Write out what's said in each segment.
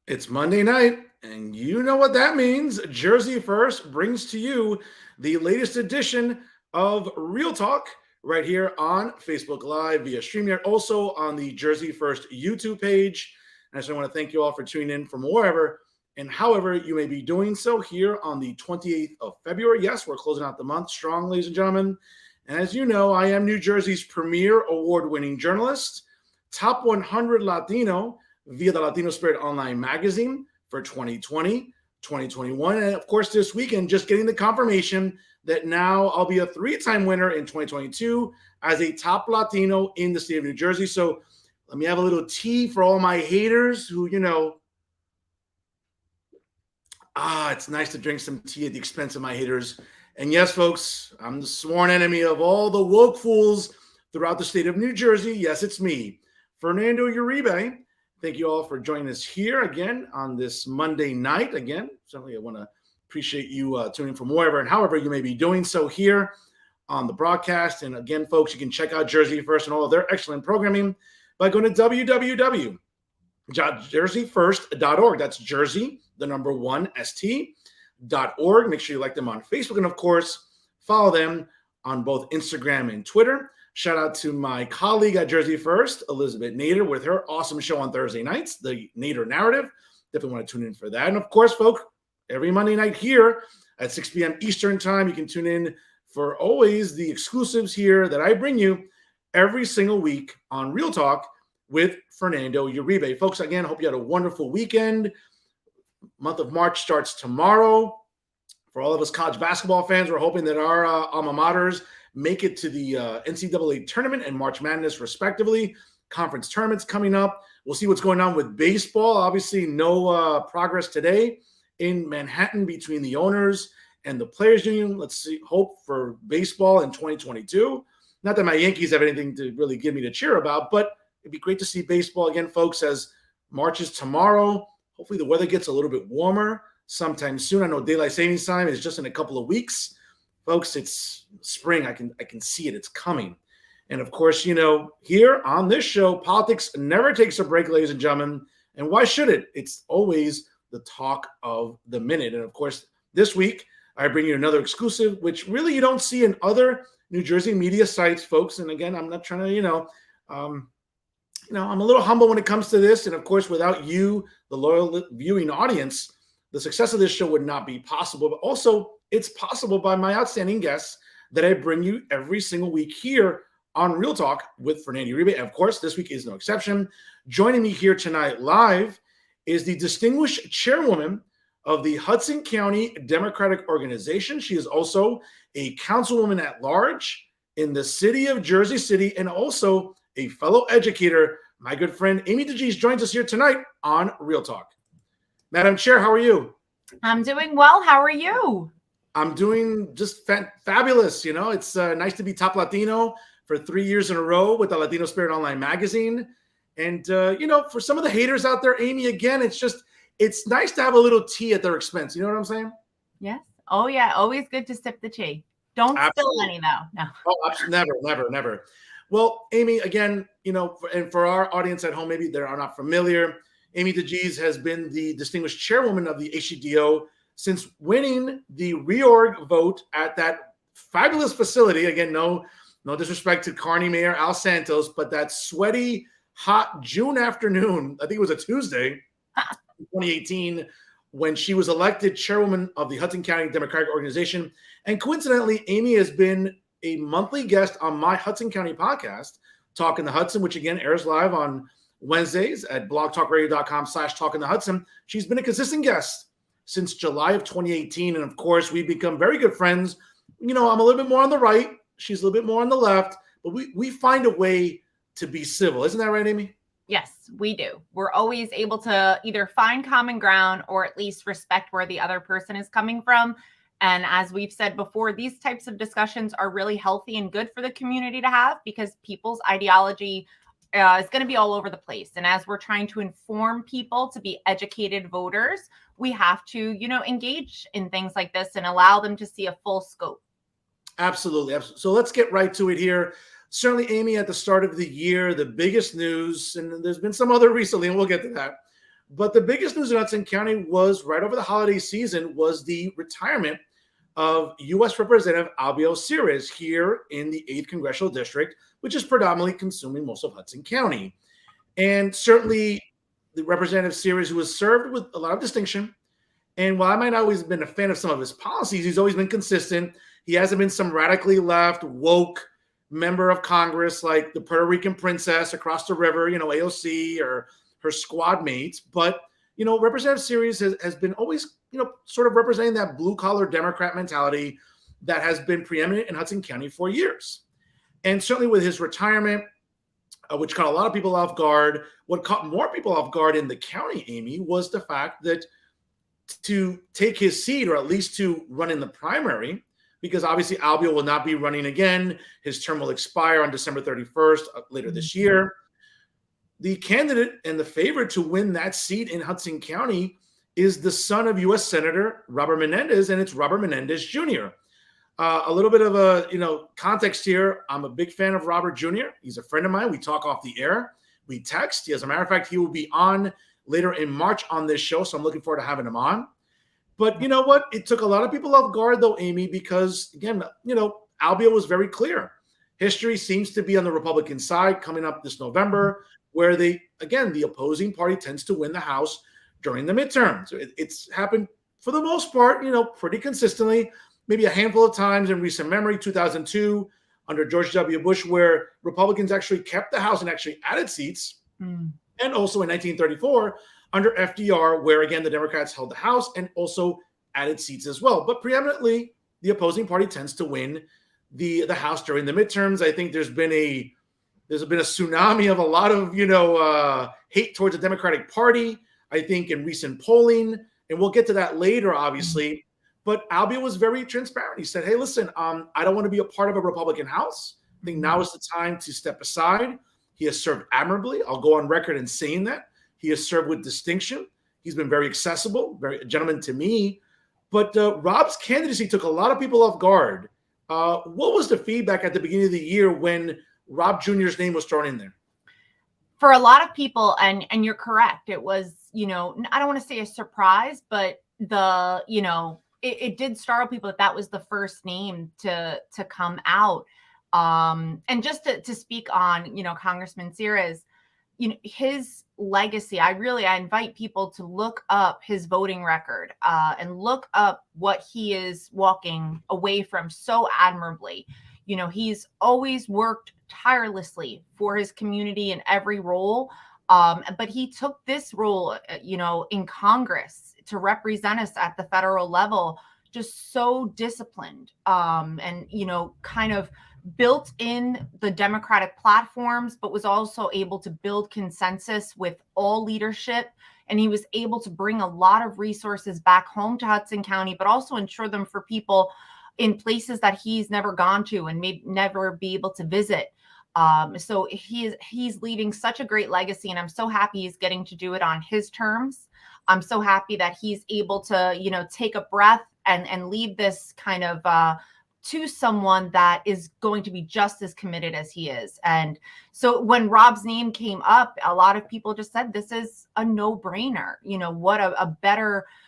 It's Monday night, and you know what that means. Jersey First brings to you the latest edition of Real Talk right here on Facebook Live via StreamYard, also on the Jersey First YouTube page. And I just want to thank you all for tuning in from wherever and however you may be doing so here on the 28th of February. Yes, we're closing out the month strong, ladies and gentlemen. And as you know, I am New Jersey's premier award-winning journalist, top 100 Latino via the Latino Spirit Online magazine for 2020, 2021. And of course, this weekend, just getting the confirmation that now I'll be a three-time winner in 2022 as a top Latino in the state of New Jersey. So let me have a little tea for all my haters who, it's nice to drink some tea at the expense of my haters. And yes, folks, I'm the sworn enemy of all the woke fools throughout the state of New Jersey. Yes, it's me, Fernando Uribe. Thank you all for joining us here again on this Monday night. Again, certainly I want to appreciate you tuning in from wherever and however you may be doing so here on the broadcast. And again, folks, you can check out Jersey First and all of their excellent programming by going to www.jerseyfirst.org. That's Jersey, the number 1 ST.org. Make sure you like them on Facebook. And of course, follow them on both Instagram and Twitter. Shout out to my colleague at Jersey First, Elizabeth Nader, with her awesome show on Thursday nights, the Nader Narrative. Definitely want to tune in for that. And of course, folks, every Monday night here at 6 p.m. Eastern time, you can tune in for always the exclusives here that I bring you every single week on Real Talk with Fernando Uribe. Folks, again, hope you had a wonderful weekend. Month of March starts tomorrow. For all of us college basketball fans, we're hoping that our alma maters make it to the NCAA tournament and March Madness, respectively. Conference tournaments coming up. We'll see what's going on with baseball. Obviously, no progress today in Manhattan between the owners and the players union. Let's see, hope for baseball in 2022. Not that my Yankees have anything to really give me to cheer about, but it'd be great to see baseball again, folks, as March is tomorrow. Hopefully the weather gets a little bit warmer sometime soon. I know daylight savings time is just in a couple of weeks. Folks, it's spring. I can see it. It's coming. And of course, here on this show, politics never takes a break, ladies and gentlemen. And why should it? It's always the talk of the minute. And of course, this week, I bring you another exclusive, which really you don't see in other New Jersey media sites, folks. And again, I'm not trying to, I'm a little humble when it comes to this. And of course, without you, the loyal viewing audience, the success of this show would not be possible. But also, it's possible by my outstanding guests that I bring you every single week here on Real Talk with Fernando Uribe. And of course, this week is no exception. Joining me here tonight live is the distinguished chairwoman of the Hudson County Democratic Organization. She is also a councilwoman at large in the city of Jersey City and also a fellow educator. My good friend Amy DeGise joins us here tonight on Real Talk. Madam Chair, how are you? I'm doing well. How are you? I'm doing just fabulous. It's nice to be top Latino for 3 years in a row with the Latino Spirit Online magazine. And, for some of the haters out there, Amy, again, it's nice to have a little tea at their expense. You know what I'm saying? Yes. Oh, yeah. Always good to sip the tea. Don't spill any, though. No. Oh, never. Well, Amy, again, and for our audience at home, maybe they are not familiar, Amy DeGise has been the distinguished chairwoman of the HCDO since winning the reorg vote at that fabulous facility. Again, no disrespect to Kearney Mayor Al Santos, but that sweaty, hot June afternoon, I think it was a Tuesday, 2018, when she was elected chairwoman of the Hudson County Democratic Organization. And coincidentally, Amy has been a monthly guest on my Hudson County podcast, Talking the Hudson, which again airs live on Wednesdays at blogtalkradio.com/talkingthehudson. She's been a consistent guest since July of 2018. And of course, we've become very good friends. I'm a little bit more on the right. She's a little bit more on the left, but we find a way to be civil. Isn't that right, Amy? Yes, we do. We're always able to either find common ground or at least respect where the other person is coming from. And as we've said before, these types of discussions are really healthy and good for the community to have because people's ideology is going to be all over the place. And as we're trying to inform people to be educated voters, we have to, engage in things like this and allow them to see a full scope. Absolutely. So let's get right to it here. Certainly, Amy, at the start of the year, the biggest news, and there's been some other recently, and we'll get to that, But the biggest news in Hudson County was right over the holiday season was the retirement of U.S. Representative Albio Ceres here in the 8th Congressional District, which is predominantly consuming most of Hudson County. And certainly the Representative Ceres, who was served with a lot of distinction. And while I might not always have been a fan of some of his policies, he's always been consistent. He hasn't been some radically left, woke member of Congress like the Puerto Rican princess across the river, AOC or her squad mates. But, Representative Ceres has been always, sort of representing that blue collar Democrat mentality that has been preeminent in Hudson County for years. And certainly with his retirement, which caught a lot of people off guard, what caught more people off guard in the county, Amy, was the fact that to take his seat, or at least to run in the primary, because obviously Albio will not be running again. His term will expire on December 31st later this year. The candidate and the favorite to win that seat in Hudson County is the son of U.S. Senator Robert Menendez, and it's Robert Menendez Jr. A little bit of a context here. I'm a big fan of Robert Jr. He's a friend of mine. We talk off the air. We text. As a matter of fact, he will be on later in March on this show, so I'm looking forward to having him on. But you know what? It took a lot of people off guard, though, Amy, because, again, Albio was very clear. History seems to be on the Republican side coming up this November, where the opposing party tends to win the House during the midterms. It's happened, for the most part, pretty consistently, maybe a handful of times in recent memory, 2002, under George W. Bush, where Republicans actually kept the House and actually added seats. And also in 1934, under FDR, where, again, the Democrats held the House and also added seats as well. But preeminently, the opposing party tends to win the House during the midterms. I think there's been a tsunami of a lot of, hate towards the Democratic Party, I think, in recent polling. And we'll get to that later, obviously. But Albio was very transparent. He said, hey, listen, I don't want to be a part of a Republican House. I think now is the time to step aside. He has served admirably. I'll go on record in saying that. He has served with distinction. He's been very accessible, very a gentleman to me. But Rob's candidacy took a lot of people off guard. What was the feedback at the beginning of the year when Rob Jr.'s name was thrown in there? For a lot of people, and you're correct, it was, I don't want to say a surprise, but it did startle people that was the first name to come out. And just to speak on, Congressman Ceres, his legacy, I invite people to look up his voting record and look up what he is walking away from so admirably. He's always worked tirelessly for his community in every role. But he took this role, in Congress to represent us at the federal level, just so disciplined and, kind of built in the Democratic platforms, but was also able to build consensus with all leadership. And he was able to bring a lot of resources back home to Hudson County, but also ensure them for people in places that he's never gone to and may never be able to visit. So he's leaving such a great legacy, and I'm so happy he's getting to do it on his terms. I'm so happy that he's able to, take a breath and leave this kind of to someone that is going to be just as committed as he is. And so when Rob's name came up, a lot of people just said, this is a no-brainer.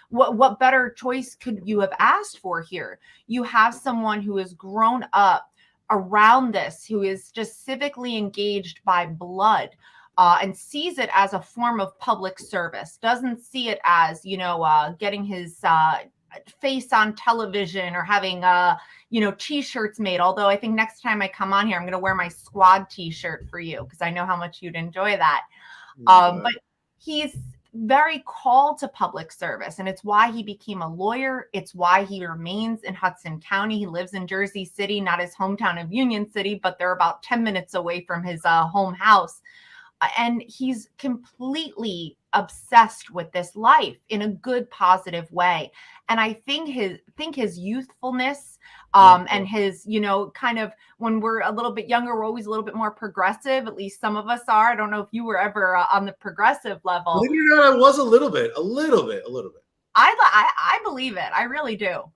What better choice could you have asked for here? You have someone who has grown up around this, who is just civically engaged by blood, and sees it as a form of public service, doesn't see it as, getting his face on television or having, t-shirts made. Although I think next time I come on here, I'm going to wear my squad t-shirt for you, because I know how much you'd enjoy that. But he's very called to public service, and it's why he became a lawyer. It's why he remains in Hudson County. He lives in Jersey City, not his hometown of Union City, but they're about 10 minutes away from his home house. And he's completely obsessed with this life in a good, positive way. And I think his youthfulness and his, kind of, when we're a little bit younger, we're always a little bit more progressive. At least some of us are. I don't know if you were ever on the progressive level. Believe it or not, I was a little bit. I believe it. I really do.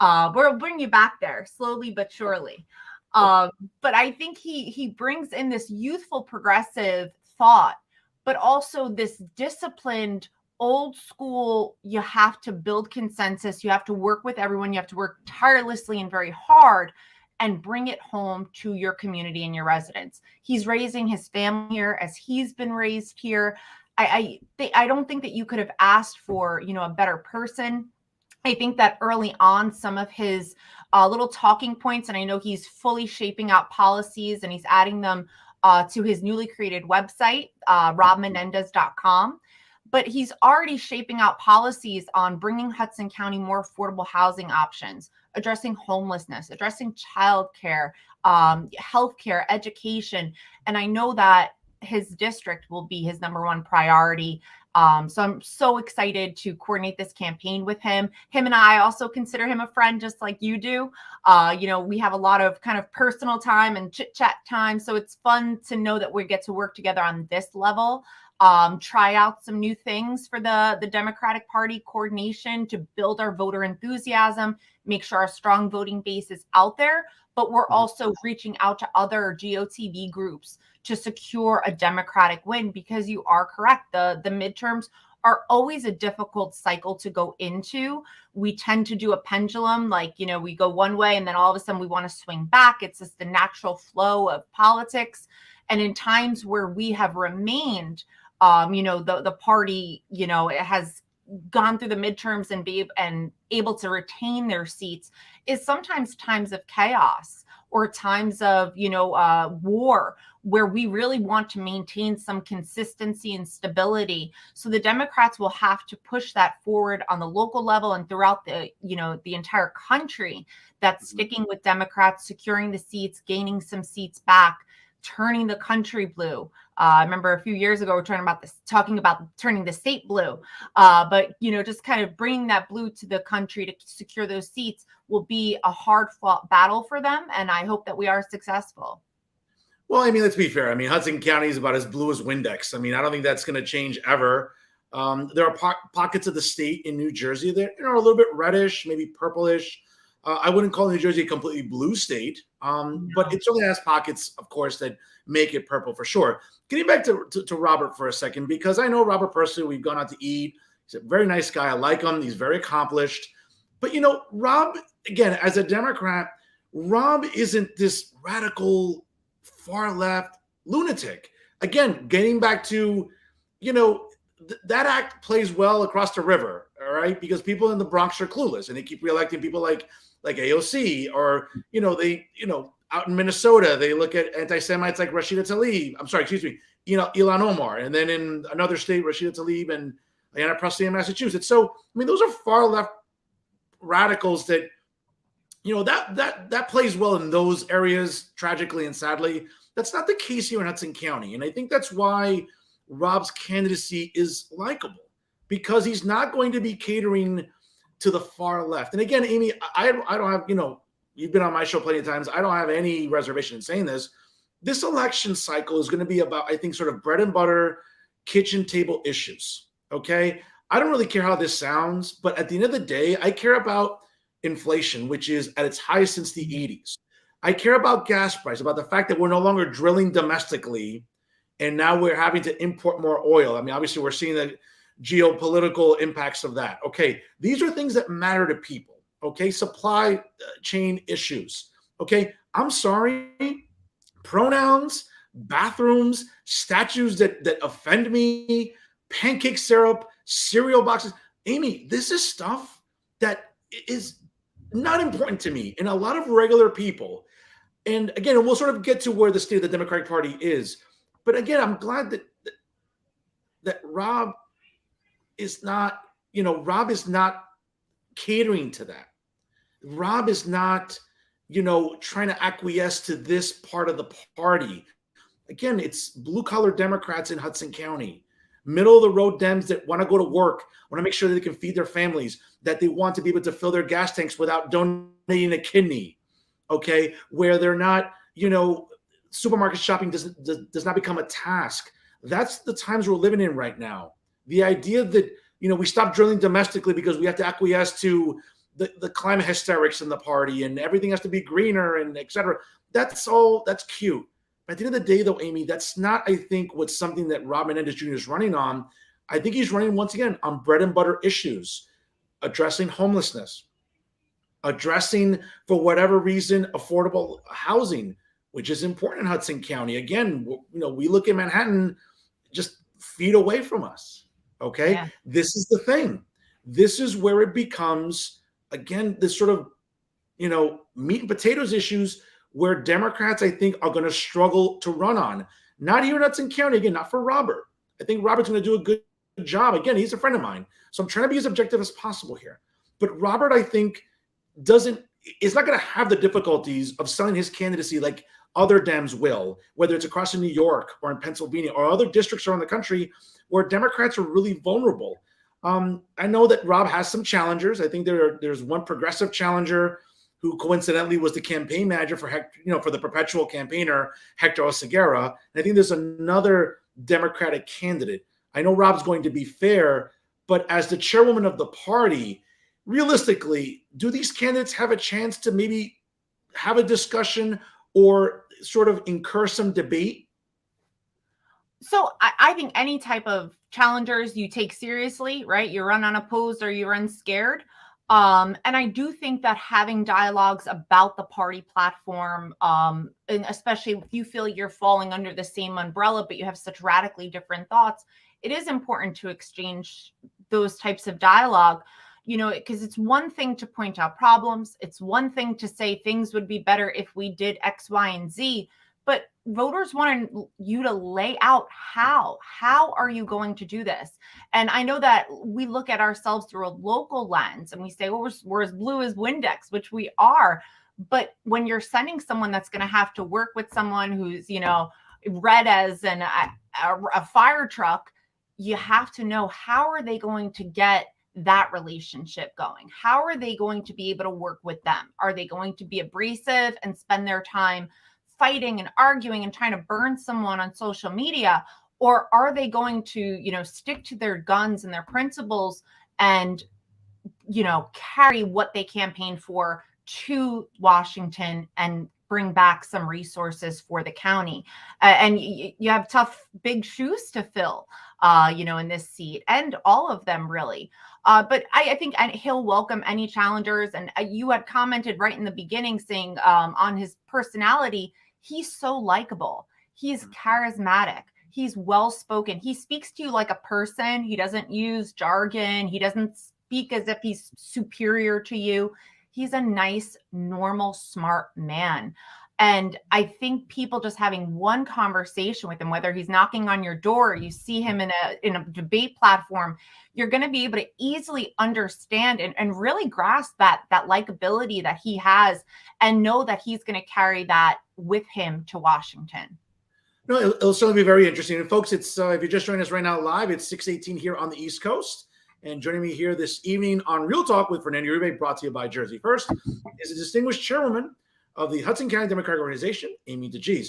We'll bring you back there slowly but surely. But I think he brings in this youthful progressive thought, but also this disciplined old school, you have to build consensus, you have to work with everyone, you have to work tirelessly and very hard and bring it home to your community and your residents. He's raising his family here as he's been raised here. I don't think that you could have asked for, a better person. I think that early on, some of his little talking points, and I know he's fully shaping out policies and he's adding them to his newly created website, robmenendez.com. But he's already shaping out policies on bringing Hudson County more affordable housing options, addressing homelessness, addressing childcare, healthcare, education. And I know that his district will be his number one priority. So I'm so excited to coordinate this campaign with him. Him and I also consider him a friend, just like you do. We have a lot of kind of personal time and chit chat time. So it's fun to know that we get to work together on this level. Try out some new things for the Democratic Party coordination to build our voter enthusiasm, make sure our strong voting base is out there. But we're also reaching out to other GOTV groups to secure a Democratic win, because you are correct. The midterms are always a difficult cycle to go into. We tend to do a pendulum, we go one way and then all of a sudden we want to swing back. It's just the natural flow of politics. And in times where we have remained, the party, it has gone through the midterms and able to retain their seats, is sometimes times of chaos or times of, war, where we really want to maintain some consistency and stability. So the Democrats will have to push that forward on the local level and throughout the entire country. That's sticking with Democrats, securing the seats, gaining some seats back, turning the country blue. I remember a few years ago, we were talking about turning the state blue. But, just kind of bringing that blue to the country to secure those seats will be a hard fought battle for them. And I hope that we are successful. Well, let's be fair. Hudson County is about as blue as Windex. I don't think that's going to change ever. There are pockets of the state in New Jersey that are a little bit reddish, maybe purplish. I wouldn't call New Jersey a completely blue state, but it certainly has pockets, of course, that make it purple for sure. Getting back to Robert for a second, because I know Robert personally, we've gone out to eat. He's a very nice guy. I like him. He's very accomplished. But, Rob, again, as a Democrat, Rob isn't this radical far left lunatic. Again, getting back to, that act plays well across the river, all right? Because people in the Bronx are clueless and they keep reelecting people like AOC, or, out in Minnesota, they look at anti-Semites like Rashida Tlaib. I'm sorry, excuse me, Ilhan Omar. And then in another state, Rashida Tlaib and Ayanna Pressley in Massachusetts. So, those are far left radicals that, that plays well in those areas, tragically and sadly. That's not the case here in Hudson County. And I think that's why Rob's candidacy is likable, because he's not going to be catering to the far left. And again, Amy, I don't have, you've been on my show plenty of times. I don't have any reservation in saying this. This election cycle is going to be about, I think, sort of bread and butter, kitchen table issues. Okay. I don't really care how this sounds, but at the end of the day, I care about inflation, which is at its highest since the 80s. I care about gas price, about the fact that we're no longer drilling domestically, and now we're having to import more oil. Obviously, we're seeing the geopolitical impacts of that. Okay, these are things that matter to people. Okay, supply chain issues. Okay, I'm sorry, pronouns, bathrooms, statues that offend me, pancake syrup, cereal boxes. Amy, this is stuff that is not important to me and a lot of regular people. And again, we'll sort of get to where the state of the Democratic Party is. But again, I'm glad that Rob is not, Rob is not catering to that. Rob is not, trying to acquiesce to this part of the party. Again, it's blue-collar Democrats in Hudson County, middle-of-the-road Dems that want to go to work, want to make sure that they can feed their families, that they want to be able to fill their gas tanks without donating a kidney, okay, where they're not, supermarket shopping does not become a task. That's the times we're living in right now. The idea that, we stop drilling domestically because we have to acquiesce to the climate hysterics in the party and everything has to be greener and et cetera. That's cute. At the end of the day, though, Amy, that's not, I think, what's something that Rob Menendez Jr. is running on. I think he's running once again on bread and butter issues, addressing homelessness, addressing, for whatever reason, affordable housing, which is important in Hudson County. Again, we look at Manhattan just feet away from us. Okay. Yeah. This is the thing. This is where it becomes, again, this sort of, meat and potatoes issues where Democrats, I think, are going to struggle to run on. Not here in Hudson County, again, not for Robert. I think Robert's going to do a good job. Again, he's a friend of mine. So I'm trying to be as objective as possible here. But Robert, I think, is not going to have the difficulties of selling his candidacy like other Dems will, whether it's across in New York or in Pennsylvania or other districts around the country where Democrats are really vulnerable. I know that Rob has some challengers. I think there's one progressive challenger who coincidentally was the campaign manager for the perpetual campaigner, Hector Oseguera. And I think there's another Democratic candidate. I know Rob's going to be fair, but as the chairwoman of the party, realistically, do these candidates have a chance to maybe have a discussion or sort of incur some debate? So I think any type of challengers you take seriously, right? You run unopposed or you run scared. And I do think that having dialogues about the party platform, and especially if you feel you're falling under the same umbrella, but you have such radically different thoughts, it is important to exchange those types of dialogue, because it's one thing to point out problems. It's one thing to say things would be better if we did X, Y, and Z. But voters want you to lay out how are you going to do this? And I know that we look at ourselves through a local lens and we say, well, we're as blue as Windex, which we are. But when you're sending someone that's going to have to work with someone who's, red as a fire truck, you have to know, how are they going to get that relationship going? How are they going to be able to work with them? Are they going to be abrasive and spend their time fighting and arguing and trying to burn someone on social media? Or are they going to, stick to their guns and their principles and, carry what they campaigned for to Washington and bring back some resources for the county? And you have tough, big shoes to fill, in this seat, and all of them really. But I think he'll welcome any challengers. And you had commented right in the beginning saying on his personality, he's so likable. He's charismatic. He's well-spoken. He speaks to you like a person. He doesn't use jargon. He doesn't speak as if he's superior to you. He's a nice, normal, smart man. And I think people just having one conversation with him, whether he's knocking on your door, or you see him in a debate platform, you're going to be able to easily understand and really grasp that likability that he has, and know that he's going to carry that with him to Washington. No, it'll certainly be very interesting. And folks, it's if you're just joining us right now live, it's 6:18 here on the East Coast. And joining me here this evening on Real Talk with Fernando Uribe, brought to you by Jersey First, is a distinguished chairwoman of the Hudson County Democratic Organization, Amy DeGise.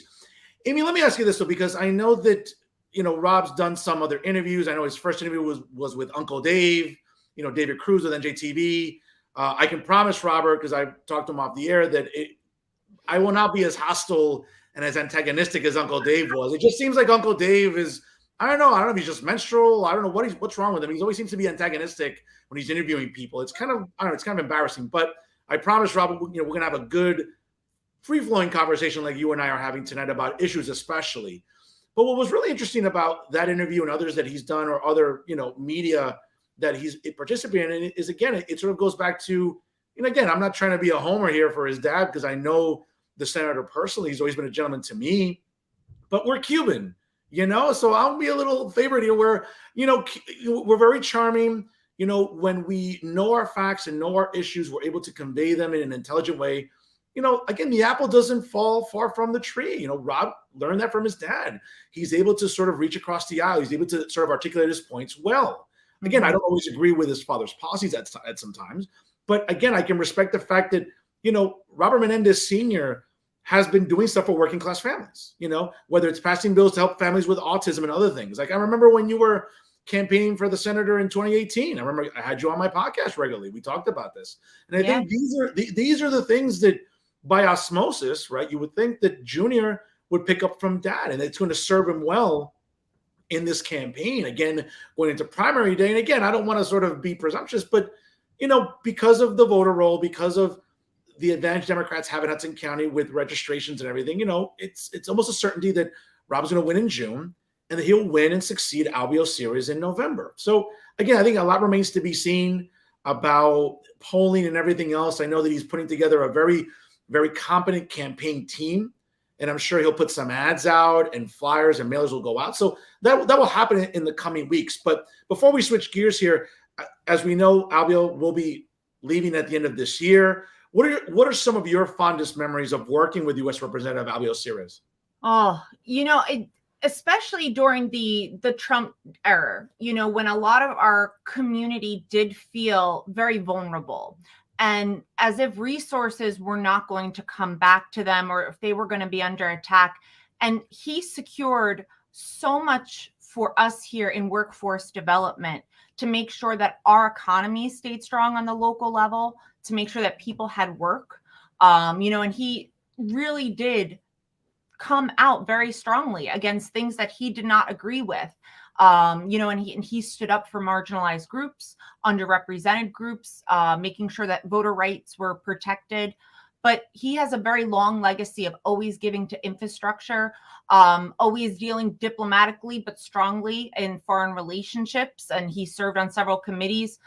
Amy, let me ask you this, though, because I know that, Rob's done some other interviews. I know his first interview was with Uncle Dave, David Cruz with NJTV. I can promise Robert, because I talked to him off the air, that I will not be as hostile and as antagonistic as Uncle Dave was. It just seems like Uncle Dave is, I don't know if he's just menstrual. I don't know what's wrong with him. He always seems to be antagonistic when he's interviewing people. It's kind of, it's kind of embarrassing. But I promise, Robert, we're going to have a good, free-flowing conversation like you and I are having tonight about issues especially. But what was really interesting about that interview and others that he's done, or other, media that he's participating in, is, again, it sort of goes back to, and again, I'm not trying to be a homer here for his dad, because I know the senator personally. He's always been a gentleman to me, but we're Cuban, so I'll be a little favorite here where, we're very charming. When we know our facts and know our issues, we're able to convey them in an intelligent way. Again, the apple doesn't fall far from the tree. Rob learned that from his dad. He's able to sort of reach across the aisle. He's able to sort of articulate his points well. Again, I don't always agree with his father's policies at some times, but again, I can respect the fact that, Robert Menendez Sr. has been doing stuff for working class families, whether it's passing bills to help families with autism and other things. Like, I remember when you were campaigning for the senator in 2018, I remember I had you on my podcast regularly. We talked about this. And I think these are the things that, by osmosis, right, you would think that Junior would pick up from Dad, and it's going to serve him well in this campaign. Again, going into primary day. And again, I don't want to sort of be presumptuous, but, because of the voter roll, because of the advantage Democrats have in Hudson County with registrations and everything, it's almost a certainty that Rob's going to win in June and that he'll win and succeed Albio Series in November. So again, I think a lot remains to be seen about polling and everything else. I know that he's putting together a very, very competent campaign team, and I'm sure he'll put some ads out and flyers and mailers will go out. So that will happen in the coming weeks. But before we switch gears here, as we know, Albio will be leaving at the end of this year. What are some of your fondest memories of working with U.S. Representative Albio Series? Oh, especially during the Trump era, when a lot of our community did feel very vulnerable and as if resources were not going to come back to them or if they were going to be under attack. And he secured so much for us here in workforce development to make sure that our economy stayed strong on the local level, to make sure that people had work, and he really did come out very strongly against things that he did not agree with, and he stood up for marginalized groups, underrepresented groups, making sure that voter rights were protected. But he has a very long legacy of always giving to infrastructure, always dealing diplomatically but strongly in foreign relationships. And he served on several committees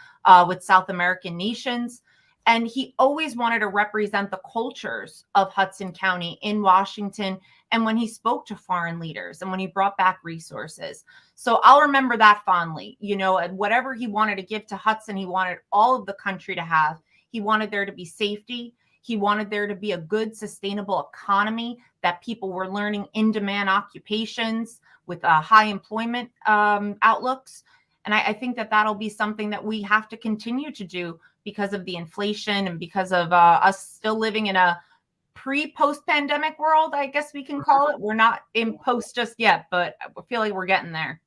with South American nations. And he always wanted to represent the cultures of Hudson County in Washington. And when he spoke to foreign leaders and when he brought back resources. So I'll remember that fondly, and whatever he wanted to give to Hudson, he wanted all of the country to have. He wanted there to be safety. He wanted there to be a good, sustainable economy, that people were learning in-demand occupations with high employment outlooks. And I think that that'll be something that we have to continue to do because of the inflation and because of us still living in a pre-post-pandemic world, I guess we can call it. We're not in post just yet, but I feel like we're getting there.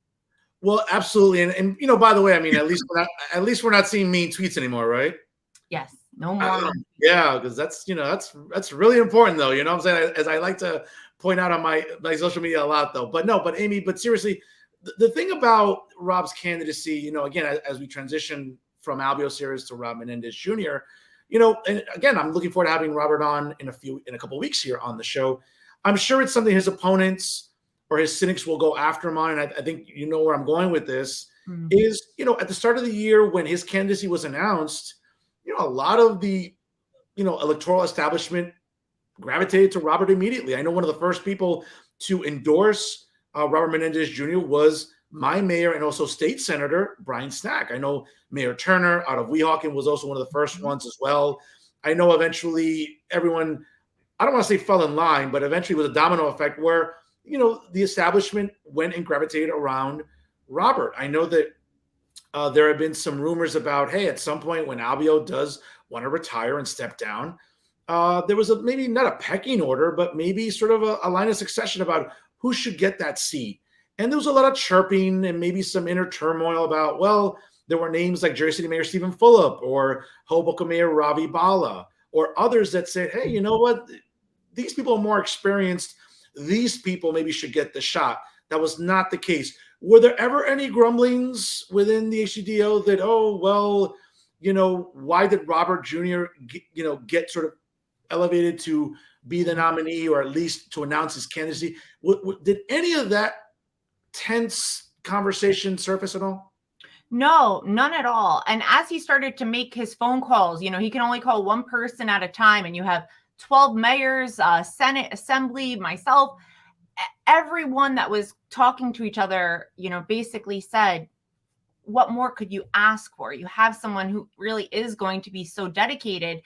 Well, absolutely. And by the way, I mean, at least we're not seeing mean tweets anymore, right? Yes. No more. Yeah, because that's really important, though. You know what I'm saying? As I like to point out on my social media a lot, though. But Amy, seriously, the thing about Rob's candidacy, again, as we transition from Albio Series to Rob Menendez Jr., and again, I'm looking forward to having Robert on in a couple of weeks here on the show. I'm sure it's something his opponents or his cynics will go after him on. And I think where I'm going with this is, at the start of the year when his candidacy was announced, a lot of the, electoral establishment gravitated to Robert immediately. I know one of the first people to endorse Robert Menendez Jr. was my mayor and also state senator, Brian Snack. I know Mayor Turner out of Weehawken was also one of the first ones as well. I know eventually everyone, I don't want to say fell in line, but eventually it was a domino effect where, the establishment went and gravitated around Robert. I know that there have been some rumors about, hey, at some point when Albio does want to retire and step down, there was maybe not a pecking order, but maybe sort of a line of succession about who should get that seat. And there was a lot of chirping and maybe some inner turmoil about, well, there were names like Jersey City Mayor Stephen Fulop or Hoboken Mayor Ravi Bala or others that said, hey, you know what? These people are more experienced. These people maybe should get the shot. That was not the case. Were there ever any grumblings within the HCDO that, oh, well, why did Robert Jr. get sort of elevated to be the nominee or at least to announce his candidacy? Did any of that tense conversation surface at all? No, none at all. And as he started to make his phone calls, he can only call one person at a time, and you have 12 mayors, Senate, Assembly, myself, everyone that was talking to each other, basically said, what more could you ask for? You have someone who really is going to be so dedicated.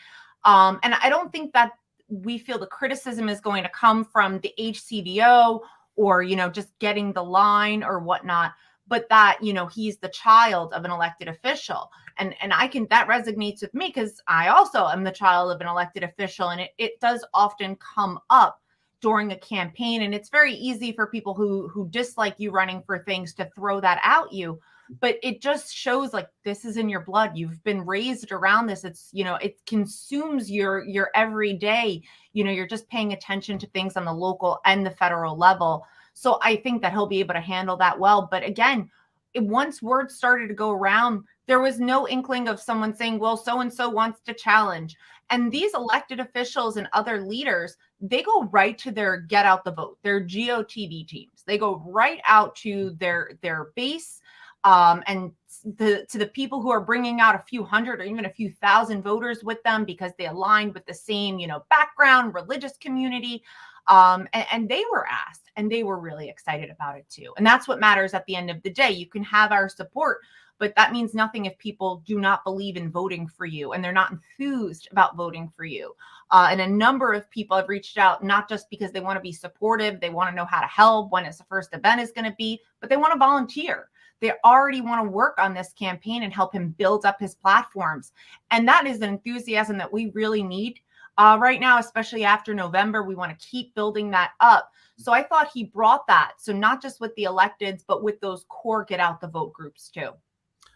And I don't think that we feel the criticism is going to come from the HCDO or, just getting the line or whatnot, but that, he's the child of an elected official. And that resonates with me because I also am the child of an elected official. And it does often come up during a campaign. And it's very easy for people who dislike you running for things to throw that at you. But it just shows like this is in your blood. You've been raised around this. It's, it consumes your everyday, you're just paying attention to things on the local and the federal level. So I think that he'll be able to handle that well. But again, once word started to go around, there was no inkling of someone saying, well, so-and-so wants to challenge. And these elected officials and other leaders, they go right to their get out the vote, their GOTV teams. They go right out to their base, and to the people who are bringing out a few hundred or even a few thousand voters with them because they aligned with the same, background, religious community. And they were asked, and they were really excited about it too. And that's what matters at the end of the day. You can have our support, but that means nothing if people do not believe in voting for you and they're not enthused about voting for you. And a number of people have reached out, not just because they want to be supportive, they want to know how to help, when the first event is going to be, but they want to volunteer. They already want to work on this campaign and help him build up his platforms. And that is an enthusiasm that we really need right now, especially after November. We want to keep building that up. So I thought he brought that. So not just with the electeds, but with those core get out the vote groups too.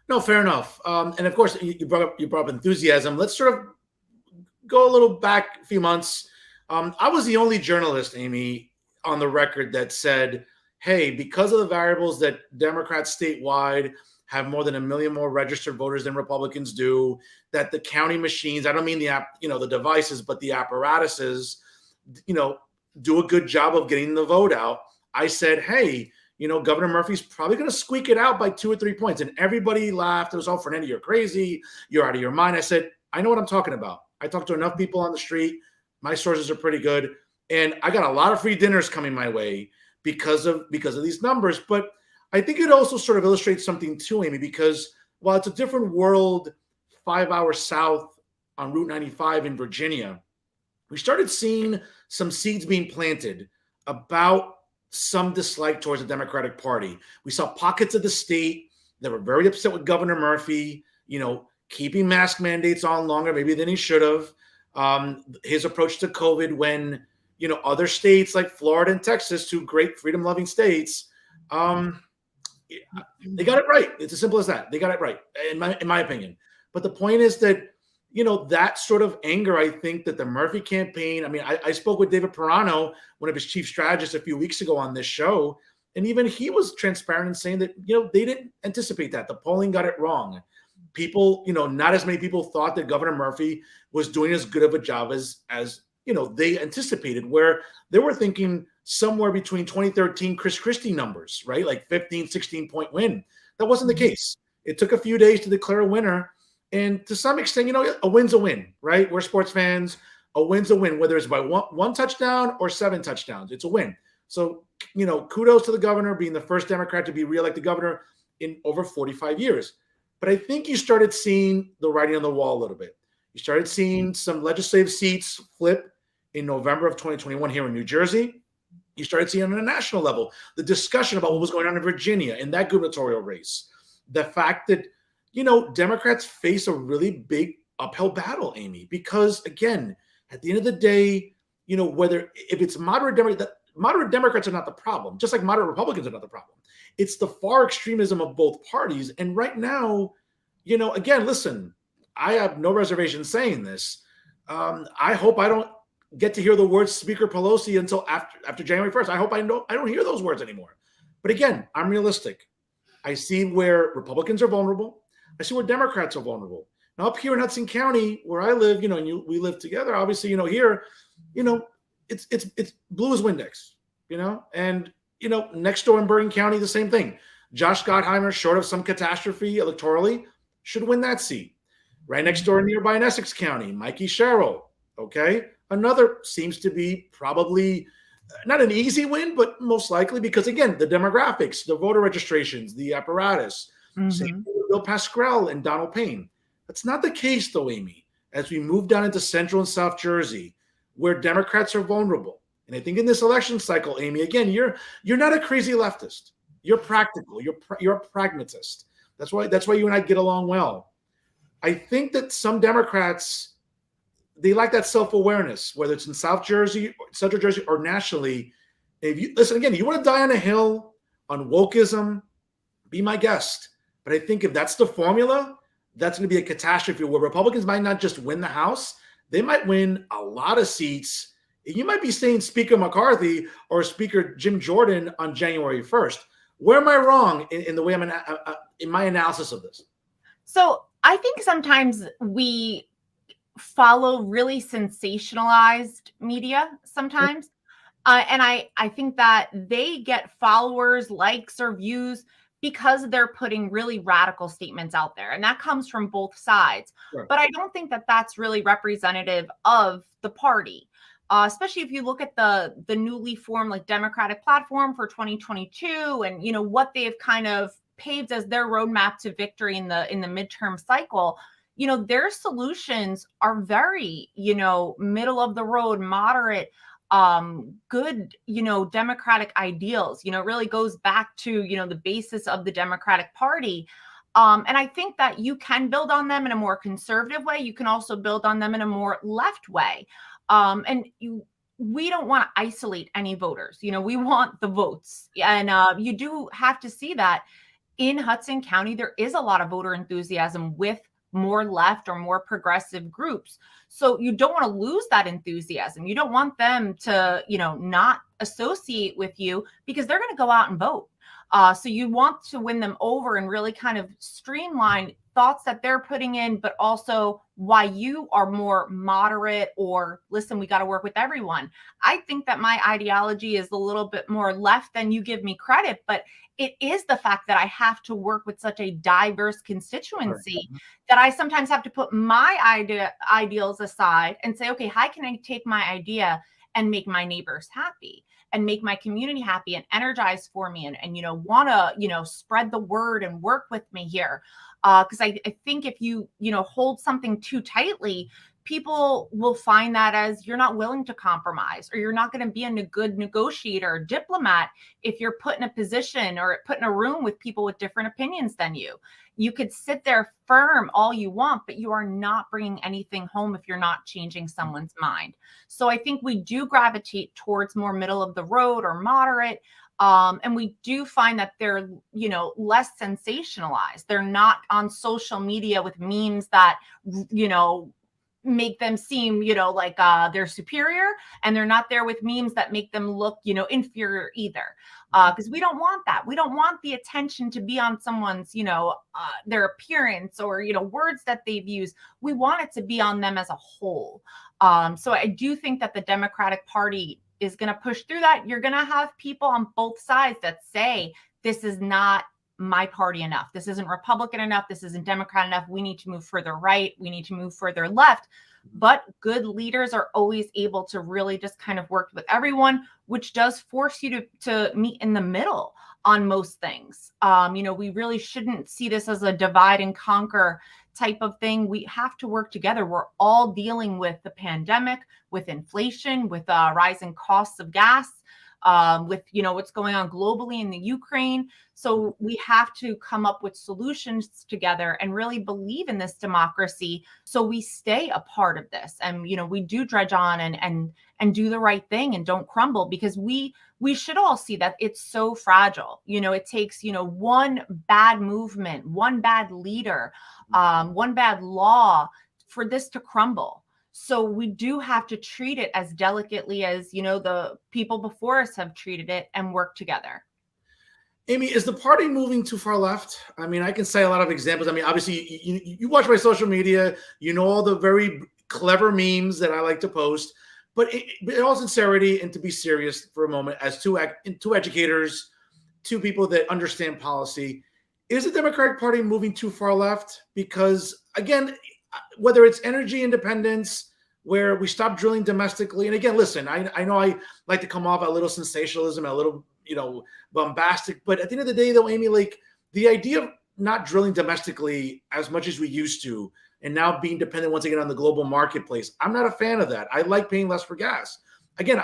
No, fair enough. And of course, you brought up enthusiasm. Let's sort of go a little back a few months. I was the only journalist, Amy, on the record that said, hey, because of the variables that Democrats statewide have more than 1 million more registered voters than Republicans do, that the county machines, I don't mean the devices, but the apparatuses, do a good job of getting the vote out. I said, hey, Governor Murphy's probably going to squeak it out by 2 or 3 points. And everybody laughed. It was, oh, Fernando, you're crazy. You're out of your mind. I said, I know what I'm talking about. I talked to enough people on the street. My sources are pretty good. And I got a lot of free dinners coming my way because of these numbers. But I think it also sort of illustrates something too, Amy, because while it's a different world 5 hours south on Route 95 in Virginia, we started seeing some seeds being planted about some dislike towards the Democratic Party. We saw pockets of the state that were very upset with Governor Murphy, keeping mask mandates on longer maybe than he should have. His approach to COVID when, other states like Florida and Texas, two great freedom-loving states, they got it right. It's as simple as that. They got it right, in my opinion. But the point is that, that sort of anger, I think that the Murphy campaign, I spoke with David Perrano, one of his chief strategists, a few weeks ago on this show, and even he was transparent in saying that, they didn't anticipate that. The polling got it wrong. People, not as many people thought that Governor Murphy was doing as good of a job as they anticipated, where they were thinking somewhere between 2013 Chris Christie numbers, right? Like 15, 16-point win. That wasn't the case. It took a few days to declare a winner. And to some extent, a win's a win, right? We're sports fans. A win's a win, whether it's by one touchdown or 7 touchdowns. It's a win. So, kudos to the governor being the first Democrat to be reelected governor in over 45 years. But I think you started seeing the writing on the wall a little bit. You started seeing some legislative seats flip in November of 2021 here in New Jersey. You started seeing on a national level the discussion about what was going on in Virginia in that gubernatorial race. The fact that, Democrats face a really big uphill battle, Amy, because again, at the end of the day, if it's moderate Democrats are not the problem, just like moderate Republicans are not the problem. It's the far extremism of both parties. And right now, again, listen, I have no reservation saying this. I hope I don't get to hear the words Speaker Pelosi until after January 1st. I hope I don't hear those words anymore. But again, I'm realistic. I see where Republicans are vulnerable. I see where Democrats are vulnerable. Now up here in Hudson County, where I live, and we live together, obviously, here, it's blue as Windex, and, next door in Bergen County, the same thing. Josh Gottheimer, short of some catastrophe electorally, should win that seat. Right next door nearby in Essex County, Mikey Sherrill, okay? Another seems to be probably not an easy win, but most likely because, again, the demographics, the voter registrations, the apparatus, same with Bill Pascrell and Donald Payne. That's not the case, though, Amy, as we move down into Central and South Jersey, where Democrats are vulnerable. And I think in this election cycle, Amy, again, you're not a crazy leftist. You're practical. You're a pragmatist. That's why you and I get along well. I think that some Democrats, they lack that self-awareness, whether it's in South Jersey, Central Jersey, or nationally. If you listen again, you want to die on a hill on wokeism, be my guest. But I think if that's the formula, that's going to be a catastrophe where Republicans might not just win the House, they might win a lot of seats You might be saying Speaker McCarthy or Speaker Jim Jordan on January 1st. Where am I wrong in the way I'm in my analysis of this? So I think sometimes we follow really sensationalized media sometimes. And I think that they get followers, likes, or views because they're putting really radical statements out there. And that comes from both sides. Sure. But I don't think that that's really representative of the party. Especially if you look at the newly formed like Democratic platform for 2022 and what they've kind of paved as their roadmap to victory in the midterm cycle. Their solutions are very middle of the road, moderate, good democratic ideals. It really goes back to the basis of the Democratic Party. And I think that you can build on them in a more conservative way. You can also build on them in a more left way. And we don't want to isolate any voters. We want the votes. And you do have to see that in Hudson County, there is a lot of voter enthusiasm with more left or more progressive groups. So you don't want to lose that enthusiasm. You don't want them to, not associate with you because they're going to go out and vote. So you want to win them over and really kind of streamline thoughts that they're putting in, but also why you are more moderate or listen, we got to work with everyone. I think that my ideology is a little bit more left than you give me credit, but it is the fact that I have to work with such a diverse constituency that I sometimes have to put my ideals aside and say, okay, how can I take my idea and make my neighbors happy and make my community happy and energize for me and want to, spread the word and work with me here. Because I think if you hold something too tightly, people will find that as you're not willing to compromise or you're not going to be a good negotiator or diplomat if you're put in a position or put in a room with people with different opinions than you. You could sit there firm all you want, but you are not bringing anything home if you're not changing someone's mind. So I think we do gravitate towards more middle of the road or moderate. And we do find that they're, less sensationalized. They're not on social media with memes that, make them seem, like they're superior, and they're not there with memes that make them look, inferior either. Because we don't want that. We don't want the attention to be on someone's, their appearance or, words that they've used. We want it to be on them as a whole. So I do think that the Democratic Party is going to push through that. You're going to have people on both sides that say, this is not my party enough. This isn't Republican enough. This isn't Democrat enough. We need to move further right. We need to move further left. But good leaders are always able to really just kind of work with everyone, which does force you to meet in the middle on most things. We really shouldn't see this as a divide and conquer type of thing. We have to work together. We're all dealing with the pandemic, with inflation, with rising costs of gas, with what's going on globally in the Ukraine. So we have to come up with solutions together and really believe in this democracy so we stay a part of this. And we do dredge on and do the right thing and don't crumble, because we should all see that it's so fragile. It takes one bad movement, one bad leader, one bad law for this to crumble. So we do have to treat it as delicately as, the people before us have treated it and work together. Amy, is the party moving too far left? I mean, I can say a lot of examples. I mean, obviously, you watch my social media, all the very clever memes that I like to post. But in all sincerity, and to be serious for a moment, as two educators, two people that understand policy, is the Democratic Party moving too far left? Because, again, whether it's energy independence, where we stop drilling domestically. And again, listen, I know I like to come off a little sensationalism, a little, bombastic. But at the end of the day, though, Amy, like the idea of not drilling domestically as much as we used to, and now being dependent once again on the global marketplace, I'm not a fan of that. I like paying less for gas. Again,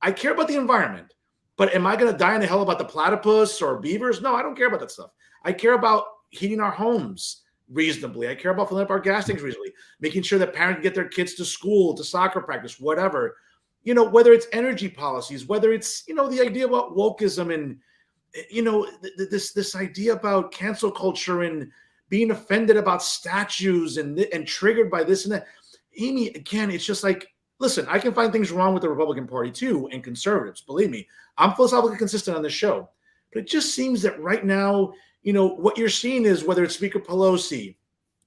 I care about the environment, but am I going to die in the hell about the platypus or beavers? No, I don't care about that stuff. I care about heating our homes reasonably. I care about filling up our gas tanks reasonably, making sure that parents can get their kids to school, to soccer practice, whatever. Whether it's energy policies, whether it's, the idea about wokeism and, this idea about cancel culture and being offended about statues and triggered by this and that. Amy, again, it's just like, listen, I can find things wrong with the Republican Party too, and conservatives. Believe me, I'm philosophically consistent on this show. But it just seems that right now, what you're seeing is whether it's Speaker Pelosi,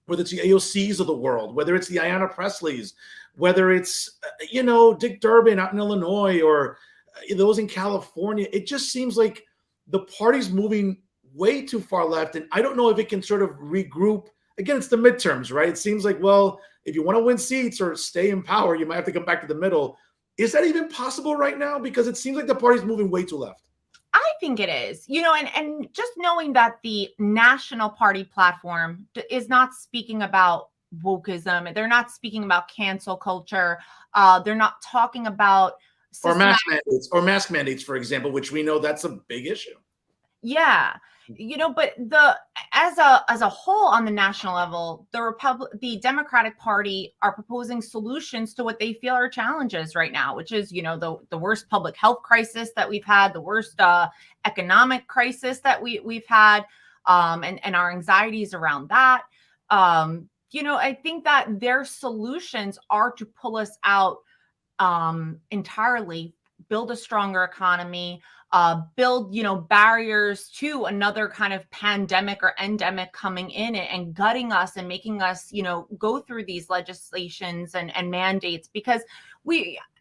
whether it's the AOCs of the world, whether it's the Ayanna Presleys, whether it's, Dick Durbin out in Illinois or those in California, it just seems like the party's moving way too far left. And I don't know if it can sort of regroup. Again, it's the midterms, right? It seems like, well, if you want to win seats or stay in power, you might have to come back to the middle. Is that even possible right now? Because it seems like the party's moving way too left. I think it is, and just knowing that the national party platform is not speaking about wokeism. They're not speaking about cancel culture. They're not talking about mask mandates, for example, which we know that's a big issue. Yeah. But as a whole on the national level, the Democratic Party are proposing solutions to what they feel are challenges right now, which is, the worst public health crisis that we've had, the worst economic crisis that we've had, and our anxieties around that. I think that their solutions are to pull us out entirely, build a stronger economy, build, barriers to another kind of pandemic or endemic coming in and gutting us and making us, go through these legislations and mandates, because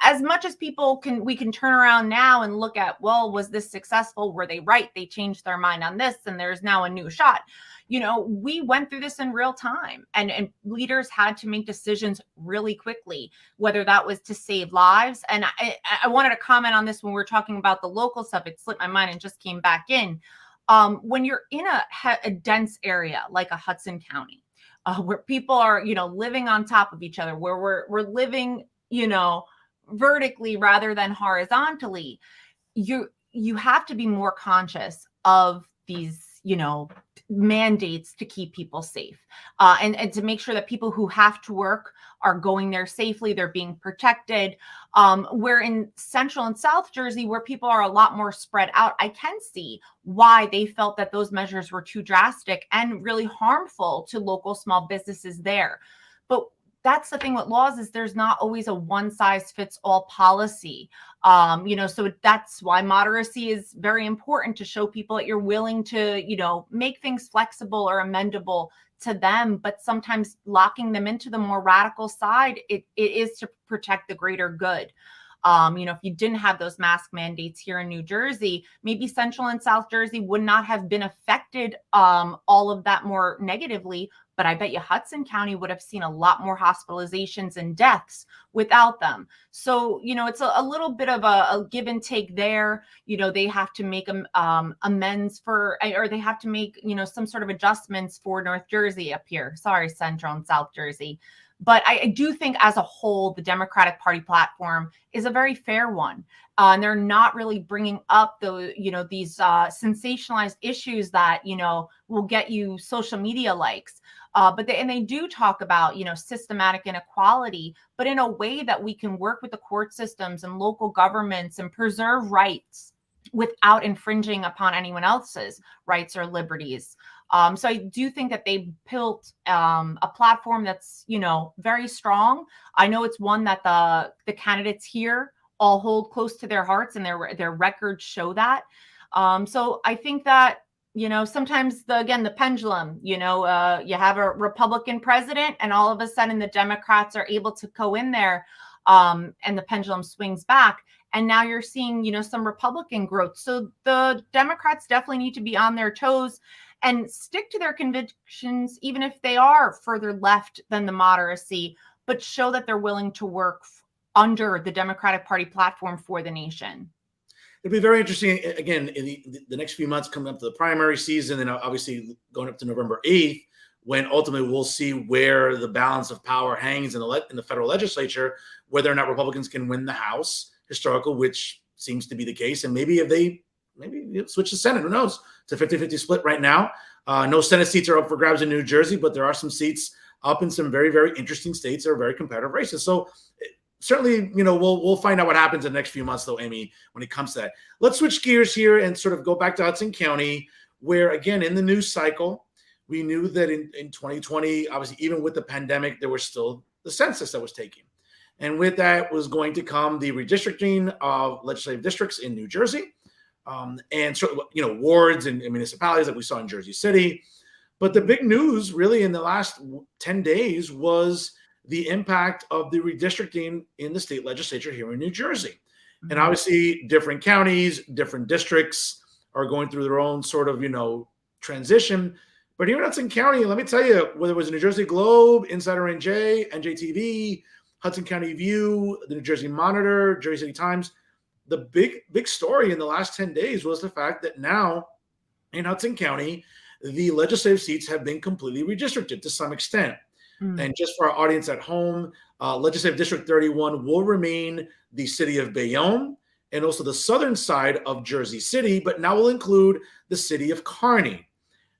as much as we can turn around now and look at, well, was this successful? Were they right? They changed their mind on this and there's now a new shot. We went through this in real time and leaders had to make decisions really quickly, whether that was to save lives. And I wanted to comment on this when we were talking about the local stuff. It slipped my mind and just came back in. When you're in a dense area like a Hudson County, where people are, living on top of each other, where we're living, vertically rather than horizontally, you have to be more conscious of these, mandates to keep people safe, and to make sure that people who have to work are going there safely, they're being protected. Where in Central and South Jersey, where people are a lot more spread out, I can see why they felt that those measures were too drastic and really harmful to local small businesses there. But that's the thing with laws, is there's not always a one size fits all policy. So that's why moderacy is very important, to show people that you're willing to, make things flexible or amendable to them, but sometimes locking them into the more radical side, it is to protect the greater good. If you didn't have those mask mandates here in New Jersey, maybe Central and South Jersey would not have been affected all of that more negatively. But I bet you Hudson County would have seen a lot more hospitalizations and deaths without them. So, it's a little bit of a give and take there. They have to make amends for, or they have to make, some sort of adjustments for North Jersey up here. Sorry, Central and South Jersey. But I do think as a whole, the Democratic Party platform is a very fair one. And they're not really bringing up these sensationalized issues that, will get you social media likes. But they do talk about, systematic inequality, but in a way that we can work with the court systems and local governments and preserve rights without infringing upon anyone else's rights or liberties. So I do think that they built a platform that's, very strong. I know it's one that the candidates here all hold close to their hearts, and their records show that. So I think that, sometimes the pendulum, you have a Republican president and all of a sudden the Democrats are able to go in there, and the pendulum swings back. And now you're seeing, some Republican growth. So the Democrats definitely need to be on their toes and stick to their convictions, even if they are further left than the moderacy, but show that they're willing to work under the Democratic Party platform for the nation. It'll be very interesting, again, in the next few months coming up to the primary season, and obviously going up to November 8th, when ultimately we'll see where the balance of power hangs in the federal legislature, whether or not Republicans can win the House, historical, which seems to be the case. And maybe if they switch the Senate, who knows? It's a 50-50 split right now. No Senate seats are up for grabs in New Jersey, but there are some seats up in some very, very interesting states that are very competitive races. So certainly, we'll find out what happens in the next few months, though, Amy, when it comes to that. Let's switch gears here and sort of go back to Hudson County, where, again, in the news cycle, we knew that in 2020, obviously, even with the pandemic, there was still the census that was taken. And with that was going to come the redistricting of legislative districts in New Jersey, and so, wards and municipalities like we saw in Jersey City. But the big news really in the last 10 days was the impact of the redistricting in the state legislature here in New Jersey. And obviously different counties, different districts are going through their own sort of, transition. But here in Hudson County, let me tell you, whether it was the New Jersey Globe, Insider NJ, NJTV, Hudson County View, the New Jersey Monitor, Jersey City Times, the big story in the last 10 days was the fact that now in Hudson County, the legislative seats have been completely redistricted to some extent. And just for our audience at home, Legislative District 31 will remain the city of Bayonne and also the southern side of Jersey City, but now will include the city of Kearney.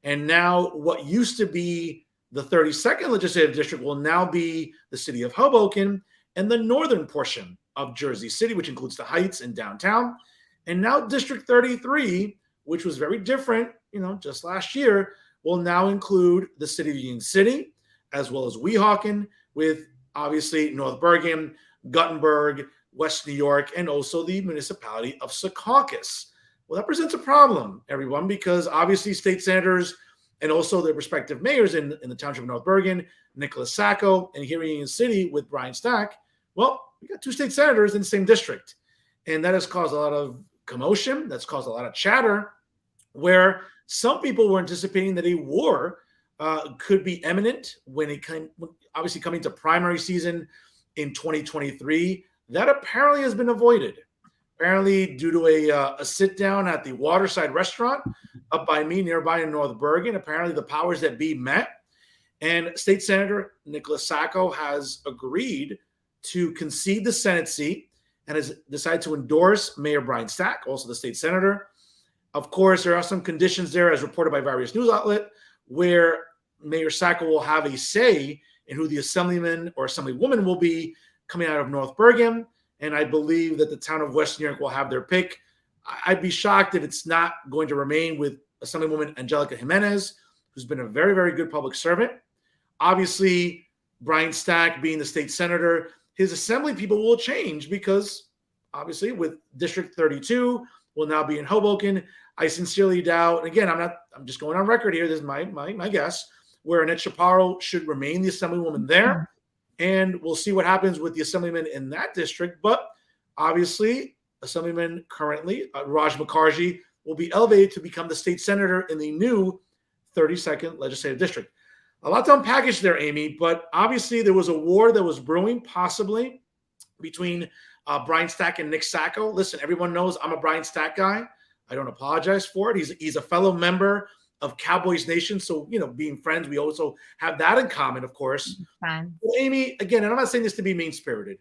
And now what used to be the 32nd Legislative District will now be the city of Hoboken and the northern portion of Jersey City, which includes the Heights and downtown. And now District 33, which was very different, just last year, will now include the city of Union City, as well as Weehawken, with obviously North Bergen, Guttenberg, West New York, and also the municipality of Secaucus. Well, that presents a problem, everyone, because obviously state senators and also their respective mayors in the township of North Bergen, Nicholas Sacco, and here in Union City with Brian Stack, well, we got two state senators in the same district. And that has caused a lot of commotion. That's caused a lot of chatter, where some people were anticipating that a war could be imminent when it came, obviously coming to primary season in 2023. That apparently has been avoided. Apparently, due to a sit down at the Waterside restaurant up by me, nearby in North Bergen, apparently the powers that be met, and State Senator Nicholas Sacco has agreed to concede the Senate seat and has decided to endorse Mayor Brian Stack, also the state senator. Of course, there are some conditions there, as reported by various news outlets, where Mayor Sacco will have a say in who the assemblyman or assemblywoman will be coming out of North Bergen. And I believe that the town of West New York will have their pick. I'd be shocked if it's not going to remain with Assemblywoman Angelica Jimenez, who's been a very, very good public servant. Obviously, Brian Stack being the state senator, his assembly people will change because obviously with District 32 will now be in Hoboken. I sincerely doubt, and again, I'm just going on record here. This is my guess, where Annette Chaparro should remain the assemblywoman there. And we'll see what happens with the assemblyman in that district. But obviously, Assemblyman currently, Raj Mukherjee, will be elevated to become the state senator in the new 32nd Legislative District. A lot to unpackage there, Amy, but obviously there was a war that was brewing possibly between Brian Stack and Nick Sacco. Listen, everyone knows I'm a Brian Stack guy. I don't apologize for it. He's a fellow member of Cowboys Nation. So, being friends, we also have that in common, of course. Well, Amy, again, and I'm not saying this to be mean-spirited,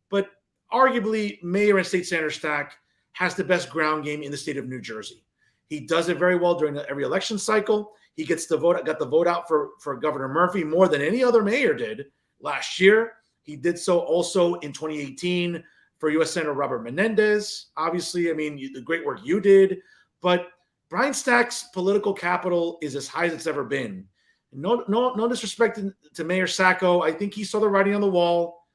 but arguably Mayor and State Senator Stack has the best ground game in the state of New Jersey. He does it very well during every election cycle. He got the vote out for Governor Murphy more than any other mayor did last year. He did so also in 2018 for U.S. Senator Robert Menendez. Obviously, the great work you did, but Brian Stack's political capital is as high as it's ever been. No disrespect to Mayor Sacco. I think he saw the writing on the wall.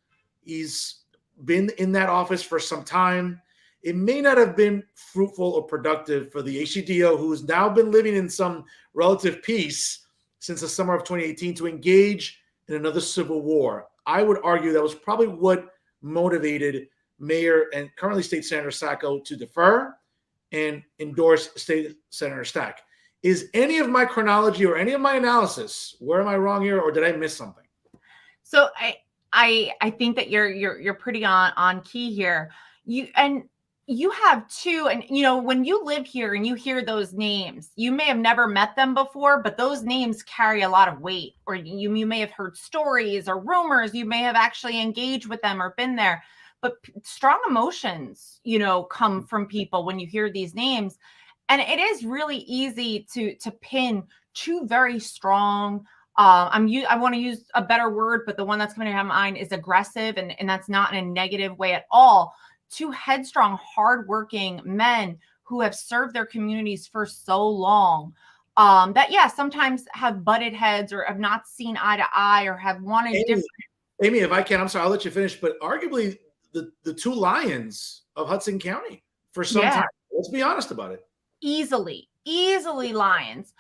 He's been in that office for some time. It may not have been fruitful or productive for the HCDO, who's now been living in some relative peace since the summer of 2018, to engage in another civil war. I would argue that was probably what motivated Mayor and currently State Senator Sacco to defer and endorse State Senator Stack. Is any of my chronology or any of my analysis, where am I wrong here, or did I miss something? So I think that you're pretty on key here. You have two, and when you live here and you hear those names, you may have never met them before, but those names carry a lot of weight, or you may have heard stories or rumors. You may have actually engaged with them or been there. But strong emotions, come from people when you hear these names. And it is really easy to pin two very strong, I want to use a better word, but the one that's coming to my mind is aggressive. And that's not in a negative way at all. Two headstrong, hardworking men who have served their communities for so long that, sometimes have butted heads or have not seen eye to eye or have wanted different. Amy, if I can, I'm sorry, I'll let you finish, but arguably the two lions of Hudson County for some Yeah. time. Let's be honest about it. Easily Lions,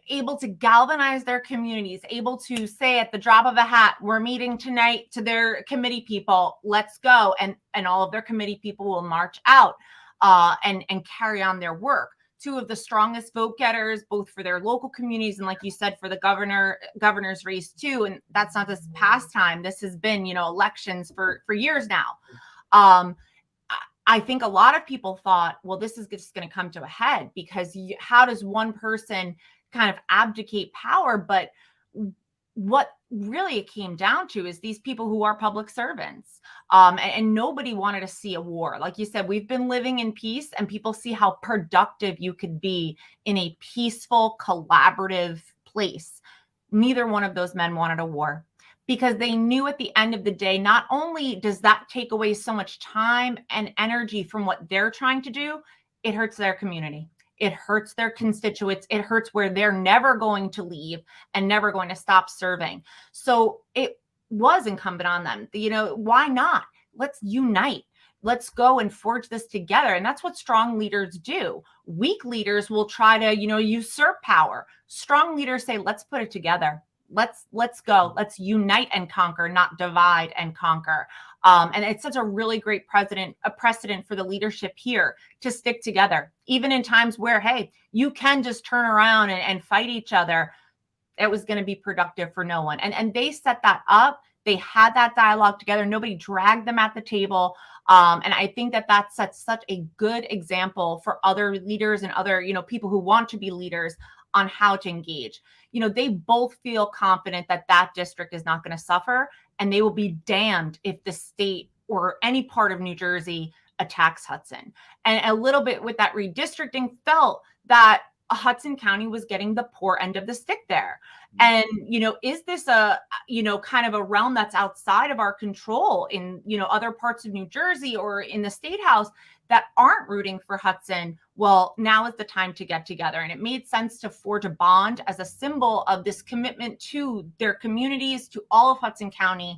able to galvanize their communities, able to say at the drop of a hat, we're meeting tonight, to their committee people, let's go. And all of their committee people will march out and carry on their work. Two of the strongest vote getters, both for their local communities and, like you said, for the governor's race too. And that's not this past time. This has been, elections for years now. I think a lot of people thought, well, this is just going to come to a head, because how does one person kind of abdicate power? But what really it came down to is these people who are public servants, and nobody wanted to see a war. Like you said, we've been living in peace, and people see how productive you could be in a peaceful, collaborative place. Neither one of those men wanted a war, because they knew at the end of the day, not only does that take away so much time and energy from what they're trying to do, it hurts their community. It hurts their constituents. It hurts where they're never going to leave and never going to stop serving. So it was incumbent on them. Why not? Let's unite. Let's go and forge this together. And that's what strong leaders do. Weak leaders will try to, usurp power. Strong leaders say, let's put it together. Let's go. Let's unite and conquer, not divide and conquer. And it's such a really great precedent for the leadership here to stick together, even in times where, hey, you can just turn around and fight each other. It was going to be productive for no one. And they set that up. They had that dialogue together. Nobody dragged them at the table. And I think that sets such a good example for other leaders and other, people who want to be leaders on how to engage. They both feel confident that district is not going to suffer, and they will be damned if the state or any part of New Jersey attacks Hudson. And a little bit with that redistricting, felt that Hudson County was getting the poor end of the stick there. And, is this a, kind of a realm that's outside of our control in, other parts of New Jersey or in the state house that aren't rooting for Hudson? Well, now is the time to get together. And it made sense to forge a bond as a symbol of this commitment to their communities, to all of Hudson County,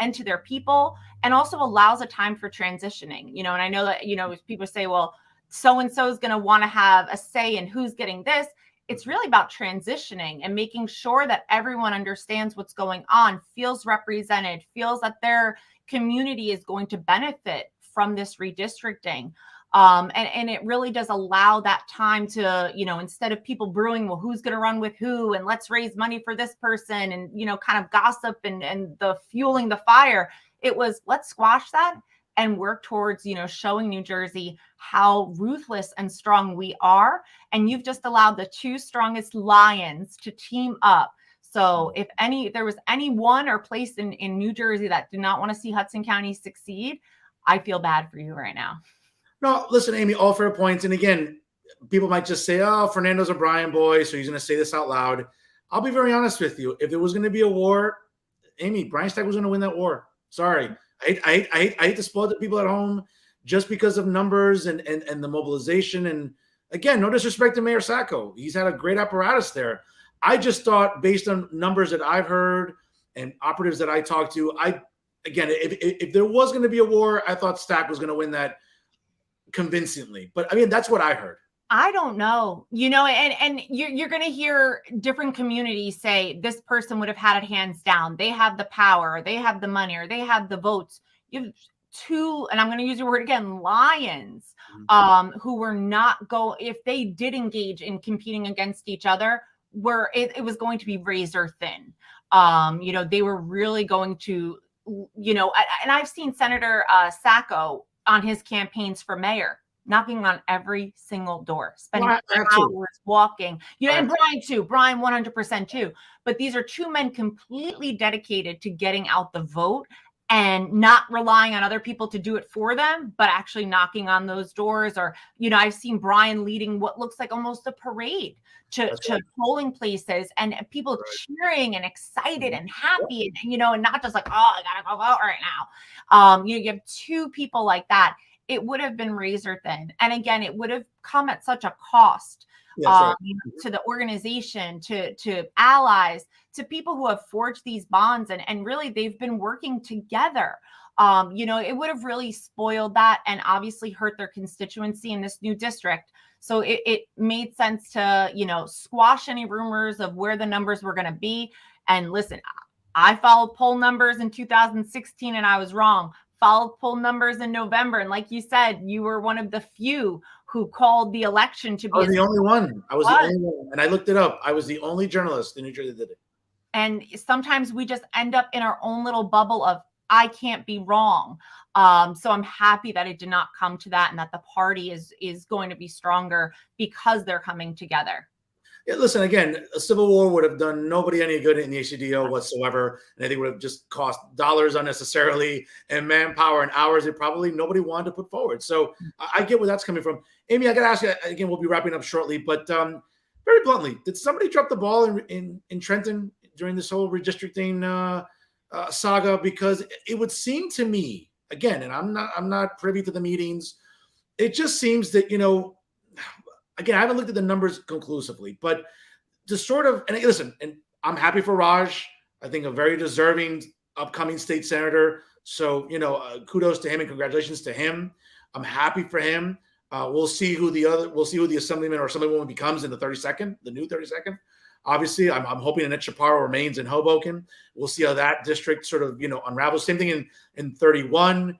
and to their people, and also allows a time for transitioning. And I know that, people say, well, so-and-so is going to want to have a say in who's getting this. It's really about transitioning and making sure that everyone understands what's going on, feels represented, feels that their community is going to benefit from this redistricting. And it really does allow that time to, instead of people brewing, well, who's going to run with who, and let's raise money for this person, and, kind of gossip and the fueling the fire. It was, let's squash that and work towards, showing New Jersey how ruthless and strong we are. And you've just allowed the two strongest lions to team up. So if there was anyone or place in New Jersey that did not want to see Hudson County succeed, I feel bad for you right now. No, listen, Amy, all fair points. And again, people might just say, oh, Fernando's a Bryan boy, so he's going to say this out loud. I'll be very honest with you. If there was going to be a war, Amy, Brian Stack was going to win that war. Sorry. I hate to spoil the people at home just because of numbers and the mobilization. And again, no disrespect to Mayor Sacco. He's had a great apparatus there. I just thought, based on numbers that I've heard and operatives that I talked to, if there was going to be a war, I thought Stack was going to win that convincingly. But I mean, that's what I heard. I don't know, and you're going to hear different communities say this person would have had it hands down. They have the power, or they have the money, or they have the votes. You have two, and I'm going to use your word again, lions, who were not if they did engage in competing against each other, it was going to be razor thin. They were really going to, and I've seen Senator Sacco on his campaigns for mayor, knocking on every single door, spending hours walking, and Brian too, Brian 100% too. But these are two men completely dedicated to getting out the vote and not relying on other people to do it for them, but actually knocking on those doors. Or, I've seen Brian leading what looks like almost a parade to polling places, and people cheering and excited and happy, and not just like, oh, I gotta go vote right now. You have two people like that. It would have been razor thin. And again, it would have come at such a cost. That's right. To the organization, to allies, to people who have forged these bonds, and really they've been working together. It would have really spoiled that and obviously hurt their constituency in this new district. So it made sense to, squash any rumors of where the numbers were going to be. And listen, I followed poll numbers in 2016 and I was wrong. Followed poll numbers in November. And like you said, you were one of the few who called the election to be. I was the only one. I was the only one. And I looked it up. I was the only journalist in New Jersey that did it. And sometimes we just end up in our own little bubble of, I can't be wrong. So I'm happy that it did not come to that and that the party is going to be stronger because they're coming together. Yeah, listen, again, a civil war would have done nobody any good in the HCDO whatsoever. And I think it would have just cost dollars unnecessarily and manpower and hours that probably nobody wanted to put forward. So I get where that's coming from. Amy, I got to ask you, again, we'll be wrapping up shortly, but very bluntly, did somebody drop the ball in Trenton during this whole redistricting saga? Because it would seem to me, again, and I'm not privy to the meetings, it just seems that, again, I haven't looked at the numbers conclusively, but to sort of, and listen, and I'm happy for Raj. I think a very deserving upcoming state senator. So, kudos to him and congratulations to him. I'm happy for him. We'll see who the assemblyman or assemblywoman becomes in the new 32nd. Obviously, I'm hoping Annette Chaparro remains in Hoboken. We'll see how that district sort of, unravels. Same thing in 31.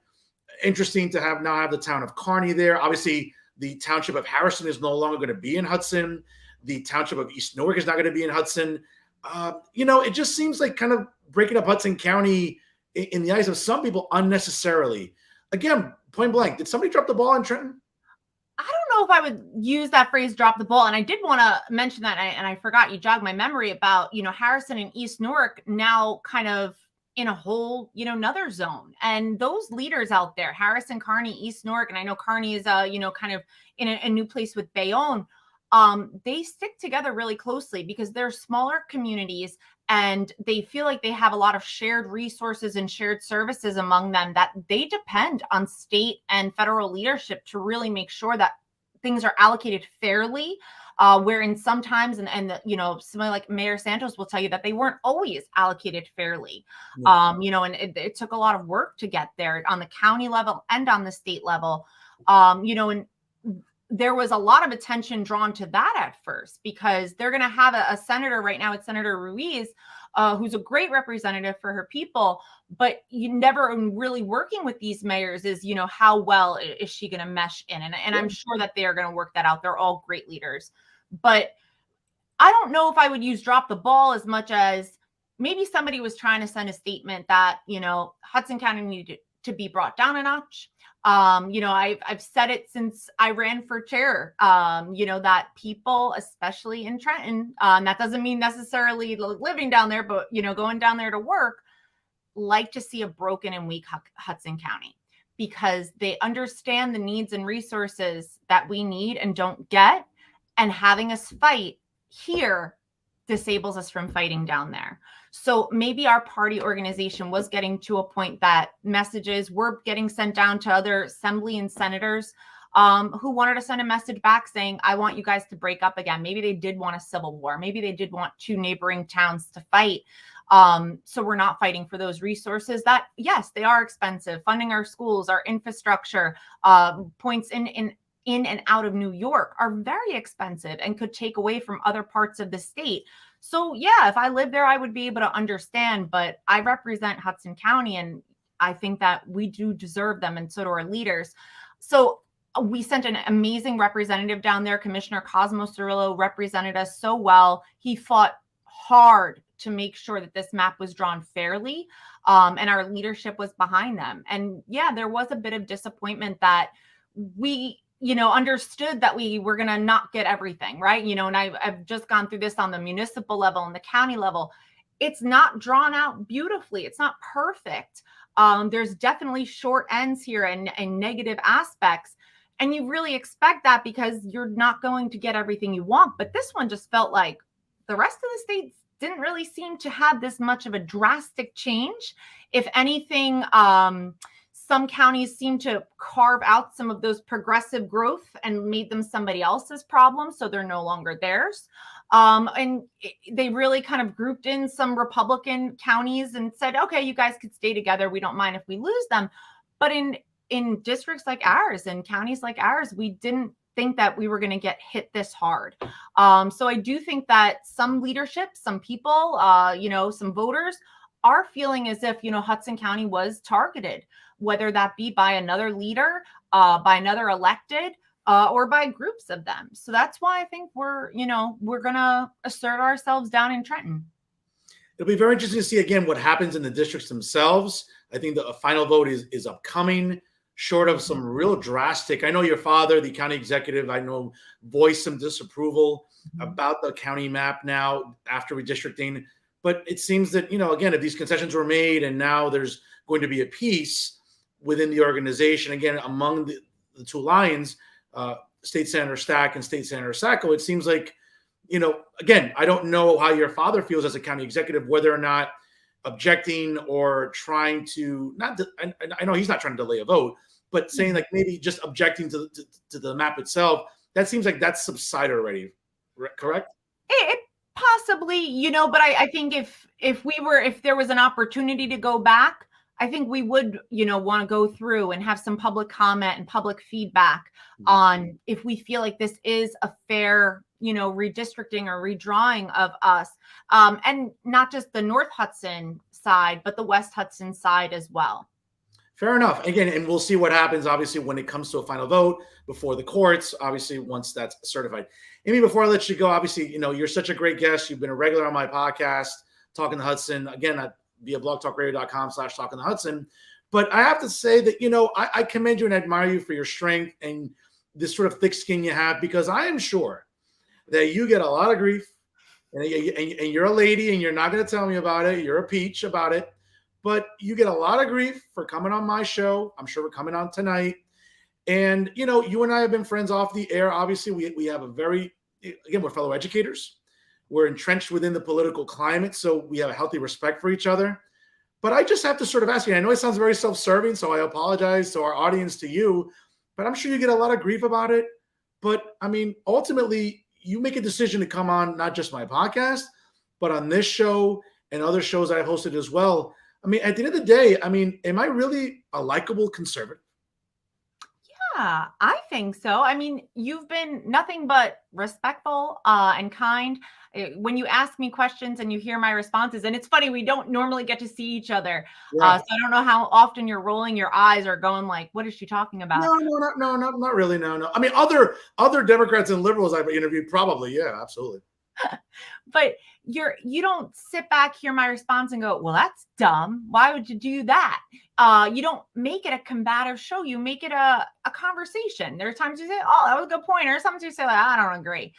Interesting to have the town of Kearney there. Obviously, the township of Harrison is no longer going to be in Hudson. The township of East Newark is not going to be in Hudson. It just seems like kind of breaking up Hudson County in the eyes of some people unnecessarily. Again, point blank, did somebody drop the ball in Trenton? I don't know if I would use that phrase drop the ball. And I did want to mention that, and I forgot, you jogged my memory about, Harrison and East Newark now kind of in a whole, another zone. And those leaders out there, Harrison, Kearney, East Newark, and I know Kearney is, kind of in a new place with Bayonne. They stick together really closely because they're smaller communities and they feel like they have a lot of shared resources and shared services among them that they depend on state and federal leadership to really make sure that things are allocated fairly. Wherein sometimes, and somebody like Mayor Santos will tell you that they weren't always allocated fairly. And it took a lot of work to get there on the county level and on the state level. And there was a lot of attention drawn to that at first because they're going to have a senator right now. It's Senator Ruiz, who's a great representative for her people, but you never really working with these mayors is, how well is she going to mesh in? And I'm sure that they are going to work that out. They're all great leaders, but I don't know if I would use drop the ball as much as maybe somebody was trying to send a statement that, Hudson County needed to be brought down a notch. I've said it since I ran for chair, that people, especially in Trenton, that doesn't mean necessarily living down there, but, going down there to work, like to see a broken and weak Hudson County because they understand the needs and resources that we need and don't get. And having us fight here disables us from fighting down there. So maybe our party organization was getting to a point that messages were getting sent down to other assembly and senators who wanted to send a message back saying, I want you guys to break up again. Maybe they did want a civil war. Maybe they did want two neighboring towns to fight. So we're not fighting for those resources that, yes, they are expensive. Funding our schools, our infrastructure, points in and out of New York are very expensive and could take away from other parts of the state. So yeah, if I lived there, I would be able to understand, but I represent Hudson County and I think that we do deserve them and so do our leaders. So we sent an amazing representative down there. Commissioner Cosmo Cirillo represented us so well. He fought hard to make sure that this map was drawn fairly and our leadership was behind them. And yeah, there was a bit of disappointment that we understood that we were going to not get everything, right? And I've just gone through this on the municipal level and the county level. It's not drawn out beautifully. It's not perfect. There's definitely short ends here and negative aspects. And you really expect that because you're not going to get everything you want. But this one just felt like the rest of the states didn't really seem to have this much of a drastic change. If anything, some counties seem to carve out some of those progressive growth and made them somebody else's problem, so they're no longer theirs. And they really kind of grouped in some Republican counties and said, okay, you guys could stay together. We don't mind if we lose them. But in districts like ours and counties like ours, we didn't think that we were going to get hit this hard. So I do think that some leadership, some people, some voters are feeling as if, Hudson County was targeted, whether that be by another leader, by another elected, or by groups of them. So that's why I think we're going to assert ourselves down in Trenton. It'll be very interesting to see again what happens in the districts themselves. I think the final vote is upcoming, short of some real drastic. I know your father, the county executive, I know voiced some disapproval about the county map now after redistricting. But it seems that, again, if these concessions were made and now there's going to be a peace within the organization, again, among the two lions, State Senator Stack and State Senator Sacco, it seems like, again, I don't know how your father feels as a county executive, whether or not objecting or trying to I know he's not trying to delay a vote, but saying like maybe just objecting to the map itself. That seems like that's subsided already, correct? It possibly, but I think if there was an opportunity to go back, I think we would, want to go through and have some public comment and public feedback on if we feel like this is a fair, redistricting or redrawing of us. And not just the North Hudson side, but the West Hudson side as well. Fair enough. Again, and we'll see what happens, obviously, when it comes to a final vote before the courts, obviously, once that's certified. Amy, before I let you go, obviously, you're such a great guest. You've been a regular on my podcast, Talking to Hudson, again, via blogtalkradio.com/Talking to Hudson. But I have to say that, I commend you and admire you for your strength and this sort of thick skin you have, because I am sure that you get a lot of grief and you're a lady and you're not going to tell me about it. You're a peach about it. But you get a lot of grief for coming on my show. I'm sure we're coming on tonight. And, you and I have been friends off the air. Obviously, we have we're fellow educators. We're entrenched within the political climate, so we have a healthy respect for each other. But I just have to sort of ask you, I know it sounds very self-serving, so I apologize to our audience, to you, but I'm sure you get a lot of grief about it. But, ultimately, you make a decision to come on not just my podcast, but on this show and other shows I've hosted as well. At the end of the day, am I really a likable conservative? Yeah, I think so. You've been nothing but respectful and kind. When you ask me questions and you hear my responses, and it's funny, we don't normally get to see each other. Yeah. So I don't know how often you're rolling your eyes or going like, what is she talking about? No, not really. No. Other Democrats and liberals I've interviewed, probably. Yeah, absolutely. But you don't sit back, hear my response and go, well, that's dumb. Why would you do that? You don't make it a combative show. You make it a conversation. There are times you say, oh, that was a good point. Or sometimes you say, like, I don't agree.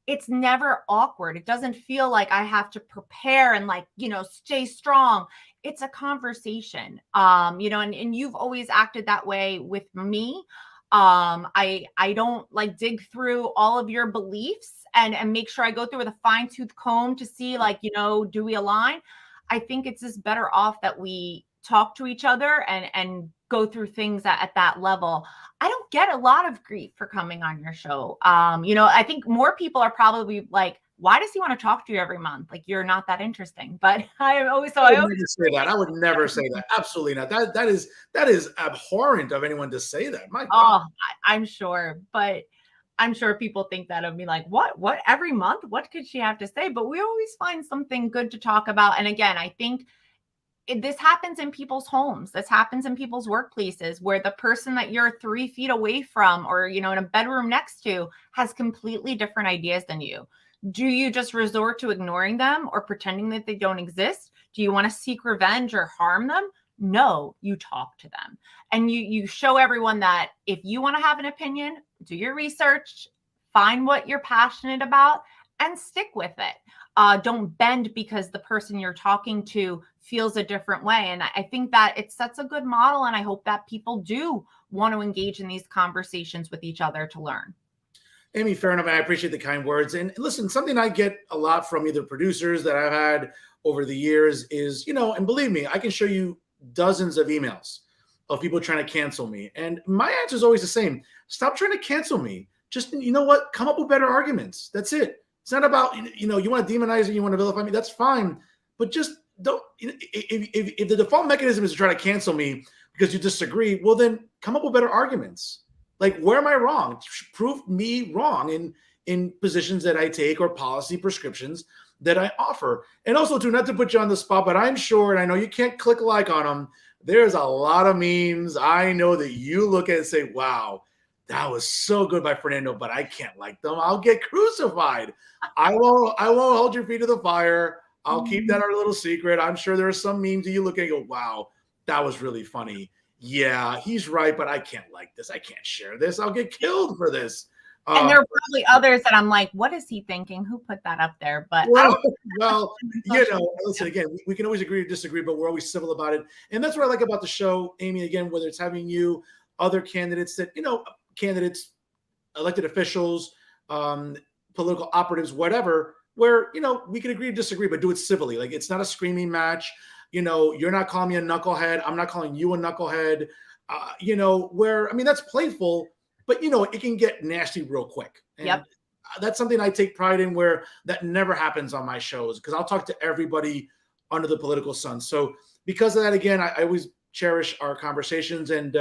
It's never awkward. It doesn't feel like I have to prepare and stay strong. It's a conversation, and you've always acted that way with me. I don't dig through all of your beliefs and make sure I go through with a fine-tooth comb to see do we align? I think it's just better off that we talk to each other and go through things at that level. I don't get a lot of grief for coming on your show. I think more people are probably like, why does he want to talk to you every month? Like, you're not that interesting. But I would never say that. Absolutely not. That is abhorrent of anyone to say that. My God. I'm sure. But I'm sure people think that of me, like, what every month? What could she have to say? But we always find something good to talk about. And again, I think this happens in people's homes. This happens in people's workplaces where the person that you're 3 feet away from or, in a bedroom next to has completely different ideas than you. Do you just resort to ignoring them or pretending that they don't exist? Do you want to seek revenge or harm them? No, you talk to them. And you show everyone that if you want to have an opinion, do your research, find what you're passionate about, and stick with it. Don't bend because the person you're talking to feels a different way. And I think that it sets a good model. And I hope that people do want to engage in these conversations with each other to learn. Amy, fair enough. I appreciate the kind words. And listen, something I get a lot from either producers that I've had over the years is, and believe me, I can show you dozens of emails of people trying to cancel me. And my answer is always the same. Stop trying to cancel me. Just, you know what? Come up with better arguments. That's it. It's not about, you want to demonize me, you want to vilify me. That's fine. But just don't, if the default mechanism is to try to cancel me because you disagree, well, then come up with better arguments. Like, where am I wrong? Prove me wrong in positions that I take or policy prescriptions that I offer. And also, too, not to put you on the spot, but I'm sure, and I know you can't click like on them, there's a lot of memes I know that you look at and say, wow, that was so good by Fernando, but I can't like them. I'll get crucified. I won't hold your feet to the fire. I'll keep that our little secret. I'm sure there are some memes that you look at and go, wow, that was really funny. Yeah, he's right, but I can't like this. I can't share this. I'll get killed for this. And there are probably others that I'm like, what is he thinking? Who put that up there? But well, listen, again, we can always agree or disagree, but we're always civil about it. And that's what I like about the show, Amy, again, whether it's having you, other candidates that, candidates, elected officials, political operatives, whatever, where, we can agree or disagree, but do it civilly. Like, it's not a screaming match. You're not calling me a knucklehead. I'm not calling you a knucklehead. That's playful, but it can get nasty real quick. And yep. That's something I take pride in, where that never happens on my shows, because I'll talk to everybody under the political sun. So because of that, again, I always cherish our conversations. And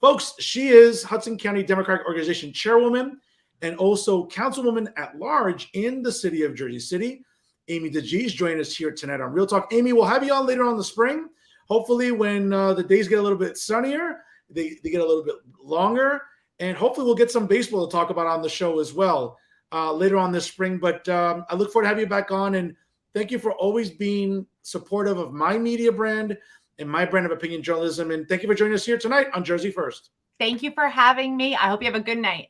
folks, she is Hudson County Democratic Organization Chairwoman and also Councilwoman at Large in the city of Jersey City. Amy DeGise joining us here tonight on Real Talk. Amy, we'll have you on later on in the spring. Hopefully when the days get a little bit sunnier, they get a little bit longer. And hopefully we'll get some baseball to talk about on the show as well later on this spring. But I look forward to having you back on. And thank you for always being supportive of my media brand and my brand of opinion journalism. And thank you for joining us here tonight on Jersey First. Thank you for having me. I hope you have a good night.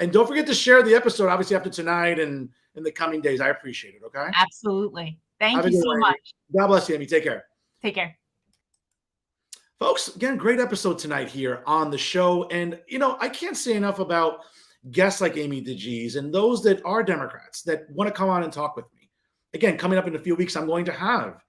And don't forget to share the episode, obviously, after tonight and in the coming days. I appreciate it, okay? Absolutely. Thank you so much. God bless you, Amy. Take care. Take care. Folks, again, great episode tonight here on the show. And, I can't say enough about guests like Amy DeGise and those that are Democrats that want to come on and talk with me. Again, coming up in a few weeks, I'm going to have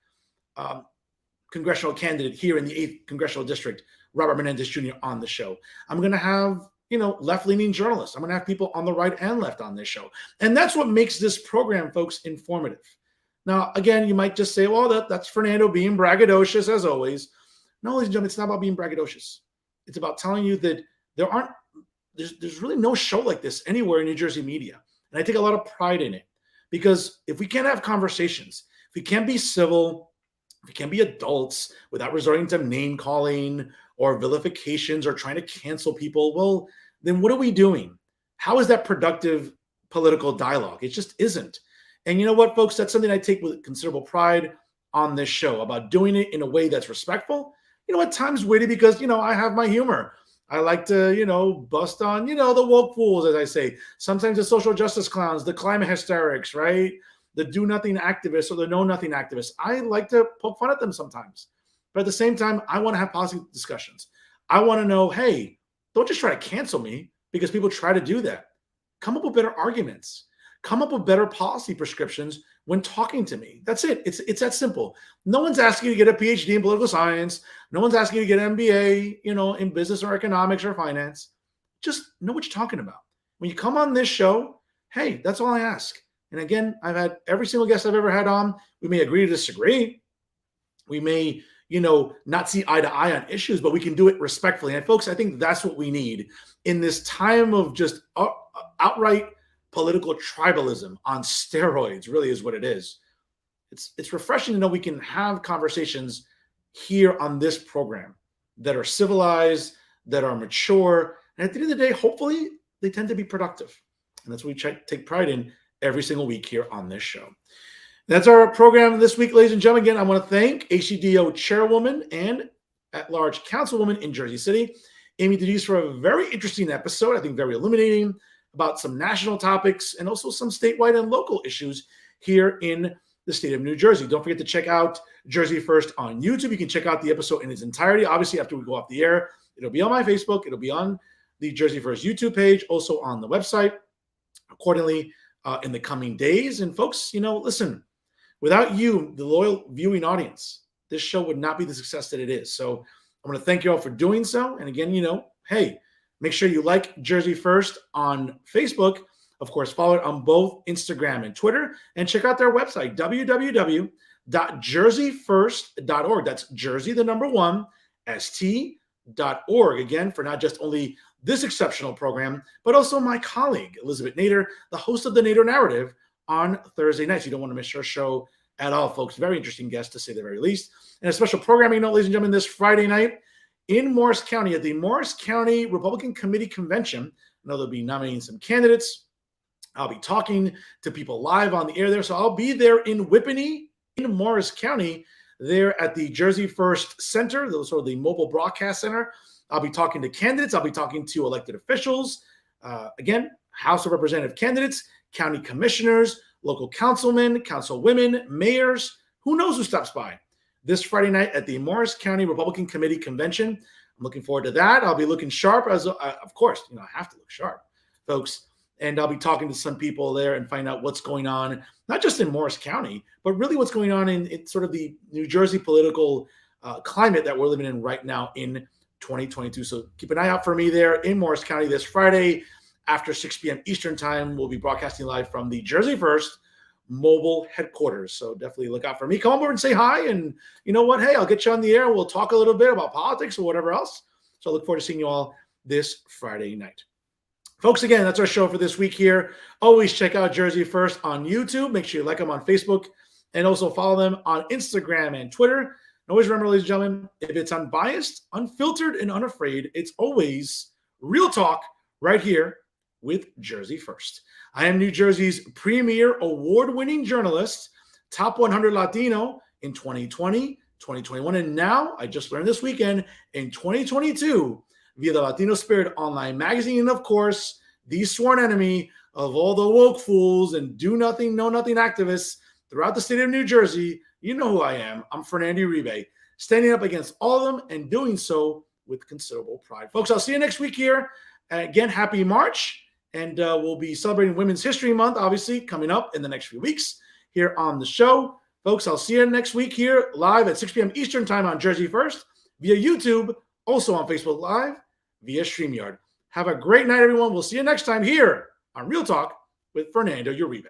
congressional candidate here in the 8th Congressional District, Robert Menendez Jr. on the show. I'm going to have, left-leaning journalists. I'm going to have people on the right and left on this show. And that's what makes this program, folks, informative. Now, again, you might just say, well, that's Fernando being braggadocious as always. No, ladies and gentlemen, it's not about being braggadocious. It's about telling you that there's really no show like this anywhere in New Jersey media. And I take a lot of pride in it, because if we can't have conversations, if we can't be civil, if we can't be adults without resorting to name calling or vilifications or trying to cancel people, well, then what are we doing? How is that productive political dialogue? It just isn't. And you know what, folks, that's something I take with considerable pride on this show, about doing it in a way that's respectful. At times witty, because, I have my humor. I like to, bust on, the woke fools, as I say. Sometimes the social justice clowns, the climate hysterics, right? The do-nothing activists or the know-nothing activists. I like to poke fun at them sometimes. But at the same time, I want to have policy discussions. I want to know, hey, don't just try to cancel me, because people try to do that. Come up with better arguments. Come up with better policy prescriptions when talking to me. That's it. It's that simple. No one's asking you to get a PhD in political science. No one's asking you to get an MBA, in business or economics or finance. Just know what you're talking about. When you come on this show, hey, that's all I ask. And again, I've had every single guest I've ever had on. We may agree to disagree. We may, not see eye to eye on issues, but we can do it respectfully. And folks, I think that's what we need in this time of just outright political tribalism on steroids. Really is what it is. It's refreshing to know we can have conversations here on this program that are civilized, that are mature, and at the end of the day, hopefully they tend to be productive. And that's what we take pride in every single week here on this show. That's our program this week, ladies and gentlemen. Again, I want to thank HCDO Chairwoman and at-large Councilwoman in Jersey City, Amy DeGise, for a very interesting episode, I think very illuminating, about some national topics and also some statewide and local issues here in the state of New Jersey. Don't forget to check out Jersey First on YouTube. You can check out the episode in its entirety. Obviously, after we go off the air, it'll be on my Facebook. It'll be on the Jersey First YouTube page, also on the website, accordingly, in the coming days. And folks, listen, without you, the loyal viewing audience, this show would not be the success that it is. So I want to thank you all for doing so. And again, hey, make sure you like Jersey First on Facebook. Of course, follow it on both Instagram and Twitter. And check out their website, www.jerseyfirst.org. That's Jersey, the number 1, st.org. Again, for not just only this exceptional program, but also my colleague, Elizabeth Nader, the host of the Nader Narrative on Thursday nights. You don't want to miss her show at all, folks. Very interesting guest, to say the very least. And a special programming note, ladies and gentlemen, this Friday night in Morris County at the Morris County Republican Committee Convention. I know they'll be nominating some candidates. I'll be talking to people live on the air there. So I'll be there in Whippany, in Morris County, there at the Jersey First Center, sort of the mobile broadcast center. I'll be talking to candidates. I'll be talking to elected officials. Again, House of Representative candidates, county commissioners, local councilmen, councilwomen, mayors, who knows who stops by this Friday night at the Morris County Republican Committee Convention. I'm looking forward to that. I'll be looking sharp, as of course, I have to look sharp, folks. And I'll be talking to some people there and find out what's going on, not just in Morris County, but really what's going on in sort of the New Jersey political climate that we're living in right now in 2022. So keep an eye out for me there in Morris County this Friday after 6 p.m. Eastern time. We'll be broadcasting live from the Jersey First mobile headquarters. So definitely look out for me. Come over and say hi. And you know what? Hey, I'll get you on the air. We'll talk a little bit about politics or whatever else. So I look forward to seeing you all this Friday night. Folks, again, that's our show for this week here. Always check out Jersey First on YouTube. Make sure you like them on Facebook and also follow them on Instagram and Twitter. And always remember, ladies and gentlemen, if it's unbiased, unfiltered, and unafraid, it's always real talk right here with Jersey First. I am New Jersey's premier award-winning journalist, top 100 Latino in 2020, 2021, and now, I just learned this weekend, in 2022, via the Latino Spirit online magazine, and of course, the sworn enemy of all the woke fools and do-nothing, know-nothing activists throughout the state of New Jersey. You know who I am. I'm Fernando Uribe, standing up against all of them and doing so with considerable pride. Folks, I'll see you next week here. Again, happy March. And we'll be celebrating Women's History Month, obviously, coming up in the next few weeks here on the show. Folks, I'll see you next week here live at 6 p.m. Eastern time on Jersey First, via YouTube, also on Facebook Live, via StreamYard. Have a great night, everyone. We'll see you next time here on Real Talk with Fernando Uribe.